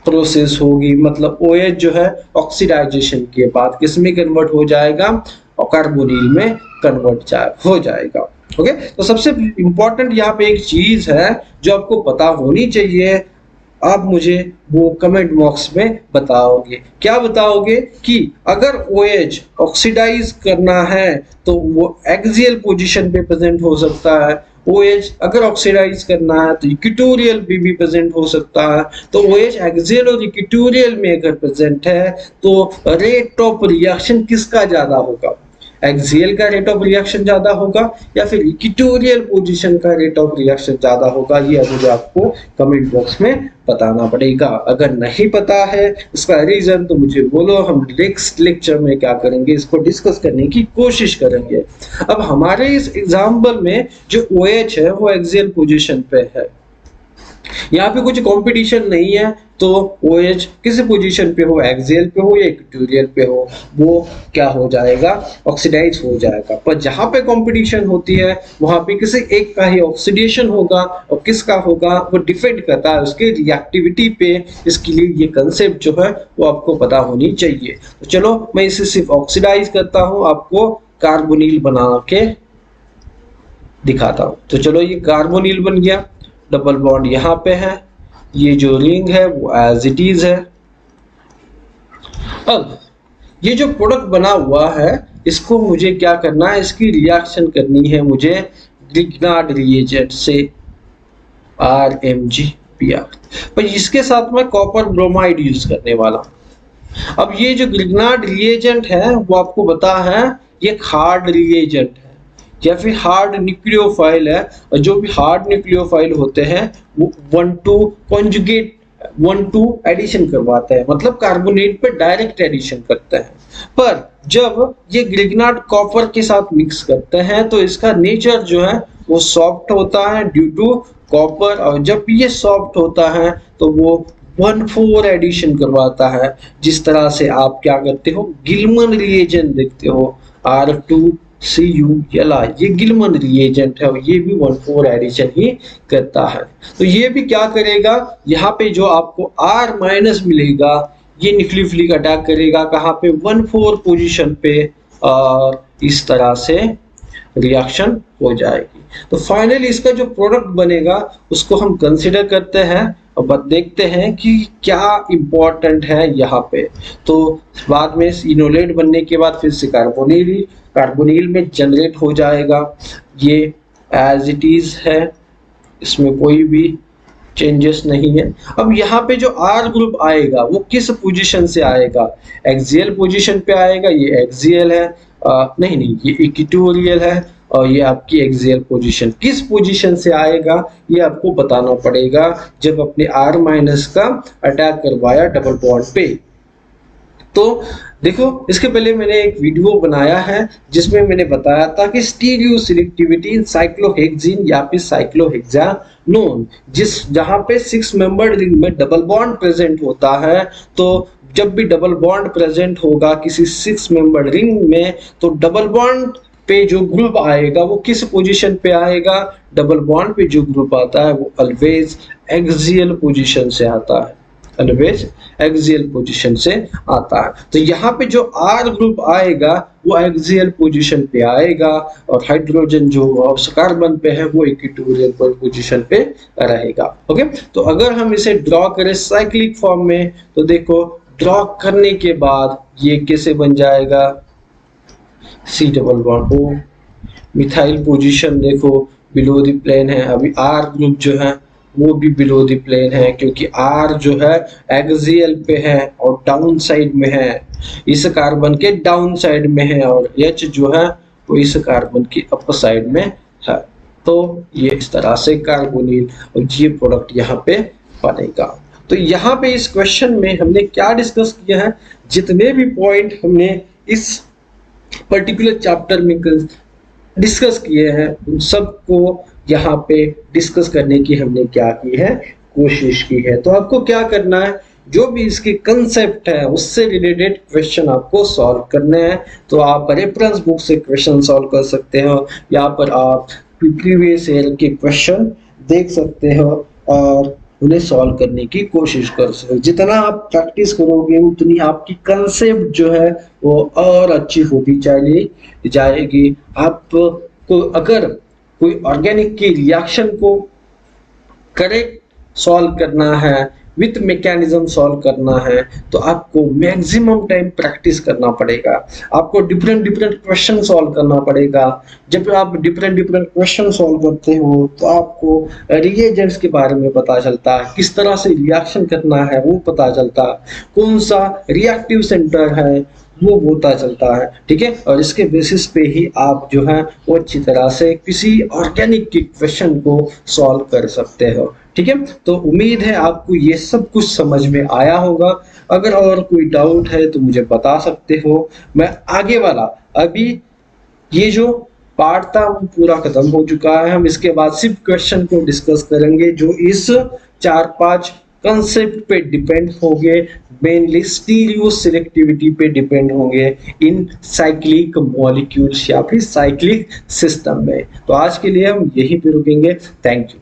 प्रोसेस होगी, मतलब OH जो है ऑक्सीडाइजेशन के बाद किस में कन्वर्ट हो जाएगा, कार्बोनिल में कन्वर्ट हो जाएगा। ओके, तो सबसे इंपॉर्टेंट यहाँ पे एक चीज है जो आपको पता होनी चाहिए, आप मुझे वो कमेंट बॉक्स में बताओगे। क्या बताओगे कि अगर OH ऑक्सीडाइज करना है तो वो एक्सियल पोजीशन पे प्रेजेंट हो सकता है, OH अगर ऑक्सीडाइज करना है तो इक्वेटोरियल पे भी प्रेजेंट हो सकता है। तो OH एक्सियल और इक्वेटोरियल में अगर प्रेजेंट है तो रेट ऑफ रिएक्शन किसका ज्यादा होगा, एक्सियल का रेट ऑफ रिएक्शन ज्यादा होगा या फिर इक्वेटोरियल पोजीशन का रेट ऑफ रिएक्शन ज्यादा होगा, ये मुझे आपको कमेंट बॉक्स में बताना पड़ेगा। अगर नहीं पता है इसका रीजन तो मुझे बोलो, हम नेक्स्ट लेक्चर में क्या करेंगे, इसको डिस्कस करने की कोशिश करेंगे। अब हमारे इस एग्जाम्पल में जो OH है वो एक्सियल पोजीशन पे है, यहाँ पे कुछ कंपटीशन नहीं है, तो OH किसी पोजीशन पे हो, एक्सियल पे हो या इक्वेटोरियल पे हो, वो क्या हो जाएगा, ऑक्सीडाइज हो जाएगा। पर जहां पे कंपटीशन होती है वहां पे किसी एक का ही ऑक्सीडेशन होगा, और किसका होगा वो डिपेंड करता है उसके रिएक्टिविटी पे। इसके लिए ये कंसेप्ट जो है वो आपको पता होनी चाहिए। तो चलो मैं इसे सिर्फ ऑक्सीडाइज करता हूँ, आपको कार्बोनिल बना के दिखाता हूं। तो चलो ये कार्बोनिल बन गया, डबल बॉन्ड यहाँ पे है, ये जो रिंग है वो एज इट इज है। अब ये जो प्रोडक्ट बना हुआ है इसको मुझे क्या करना है, इसकी रिएक्शन करनी है मुझे ग्रिग्नार्ड रिएजेंट से RMgPr, पर इसके साथ मैं कॉपर ब्रोमाइड यूज करने वाला हूं। अब ये जो ग्रिग्नार्ड रिएजेंट है वो आपको बता है ये हार्ड रिएजेंट है या फिर हार्ड न्यूक्लियोफाइल है, और जो भी हार्ड न्यूक्लियोफाइल होते हैं वो 1-2 कॉन्जुगेट 1-2 एडिशन करवाते हैं, मतलब कार्बोनेट पे डायरेक्ट एडिशन करते हैं। पर जब ये ग्रिग्नार्ड कॉपर के साथ मिक्स करते हैं तो इसका नेचर जो है वो सॉफ्ट होता है ड्यू टू कॉपर, और जब ये सॉफ्ट होता है तो वो 1-4 एडिशन करवाता है। जिस तरह से आप क्या करते हो, गिलमन रिएजेंट देखते हो R2CuLi, ये गिलमन रिएजेंट है और ये भी 1-4 एडिशन ही करता है। तो ये भी क्या करेगा, यहाँ पे जो आपको R- मिलेगा ये न्यूक्लियोफिलिक अटैक करेगा कहाँ पे, 1-4 पोजीशन पे, और इस तरह से रिएक्शन हो जाएगी। तो फाइनली इसका जो प्रोडक्ट बनेगा उसको हम कंसिडर करते हैं और देखते हैं कि क्या इंपॉर्टेंट है यहाँ पे। तो बाद में इनोलेट बनने के बाद फिर से कार्बोनिल में जनरेट हो जाएगा, ये एज इट इज है, इसमें कोई भी चेंजेस नहीं है। अब यहाँ पे जो R ग्रुप आएगा वो किस पोजीशन से आएगा, एक्सियल पोजीशन पे आएगा, ये एक्सियल है, नहीं ये इक्वेटोरियल है, और ये आपकी एक्सियल पोजीशन। किस पोजीशन से आएगा ये आपको बताना पड़ेगा जब अपने R- का अटैक करवाया डबल बॉन्ड पे। तो देखो इसके पहले मैंने एक वीडियो बनाया है जिसमें मैंने बताया था कि स्टीरियो सिलेक्टिविटी इन साइक्लोहेक्सीन या फिर साइक्लोहेक्सानोन, जहां पे 6 मेंबर्ड रिंग में डबल बॉन्ड प्रेजेंट होता है। तो जब भी डबल बॉन्ड प्रेजेंट होगा किसी 6 मेंबर्ड रिंग में तो डबल बॉन्ड पे जो ग्रुप आएगा वो किस पोजीशन पे आएगा, डबल बॉन्ड पे जो ग्रुप आता है वो ऑलवेज एक्सियल पोजीशन से आता है, ऑलवेज एक्सियल पोजीशन से आता है। तो यहाँ पे जो R ग्रुप आएगा वो एक्सियल पोजीशन पे आएगा, और हाइड्रोजन जो कार्बन पे है वो इक्वेटोरियल पोजीशन पे रहेगा। ओके, तो अगर हम इसे ड्रॉ करें साइक्लिक फॉर्म में तो देखो ड्रॉ करने के बाद ये कैसे बन जाएगा, C double bond O, methyl position देखो बिलो द प्लेन है। अभी R ग्रुप जो है वो भी बिलो द प्लेन है क्योंकि R जो है एक्सियल पे है और डाउन साइड में है, इस कार्बन के डाउन साइड में है, और H जो है वो इस कार्बन की अपर साइड में है। तो ये इस तरह से कार्बोनिल और ये प्रोडक्ट यहाँ पे बनेगा। तो यहाँ पे इस क्वेश्चन में हमने क्या डिस्कस किया है, जितने भी पॉइंट हमने इस पर्टिकुलर चैप्टर में डिस्कस किए हैं उन सबको यहाँ पे डिस्कस करने की हमने क्या की है, कोशिश की है। तो आपको क्या करना है, जो भी इसके कंसेप्ट है उससे रिलेटेड क्वेश्चन आपको सॉल्व करने हैं। तो आप रेफरेंस बुक से क्वेश्चन सॉल्व कर सकते हो, यहाँ पर आप प्रीवियस ईयर के क्वेश्चन देख सकते हो और उन्हें सॉल्व करने की कोशिश कर सकते हो। जितना आप प्रैक्टिस करोगे उतनी आपकी कंसेप्ट जो है वो और अच्छी होती चली जाएगी। आपको अगर कोई ऑर्गेनिक की रिएक्शन को करेक्ट सॉल्व करना है, विथ मैकेनिज्म सॉल्व करना है, तो आपको मैक्सिमम टाइम प्रैक्टिस करना पड़ेगा। आपको डिफरेंट क्वेश्चन सॉल्व करना पड़ेगा। जब आप डिफरेंट क्वेश्चन सॉल्व करते हो तो आपको रिएजेंट्स के बारे में पता चलता है, किस तरह से रिएक्शन करना है वो पता चलता है, कौन सा रिएक्टिव सेंटर है वो पता चलता है, ठीक है। और इसके बेसिस पे ही आप जो है वो अच्छी तरह से किसी ऑर्गेनिक के क्वेश्चन को सॉल्व कर सकते हो, ठीक है। तो उम्मीद है आपको ये सब कुछ समझ में आया होगा। अगर और कोई डाउट है तो मुझे बता सकते हो। मैं आगे वाला, अभी ये जो पार्ट था वो पूरा खत्म हो चुका है, हम इसके बाद सिर्फ क्वेश्चन को डिस्कस करेंगे जो इस 4-5 कंसेप्ट पे डिपेंड होंगे, मेनली स्टीरियो सिलेक्टिविटी पे डिपेंड होंगे इन साइक्लिक मॉलिक्यूल्स या फिर साइक्लिक सिस्टम में। तो आज के लिए हम यहीं पे रुकेंगे। Thank you.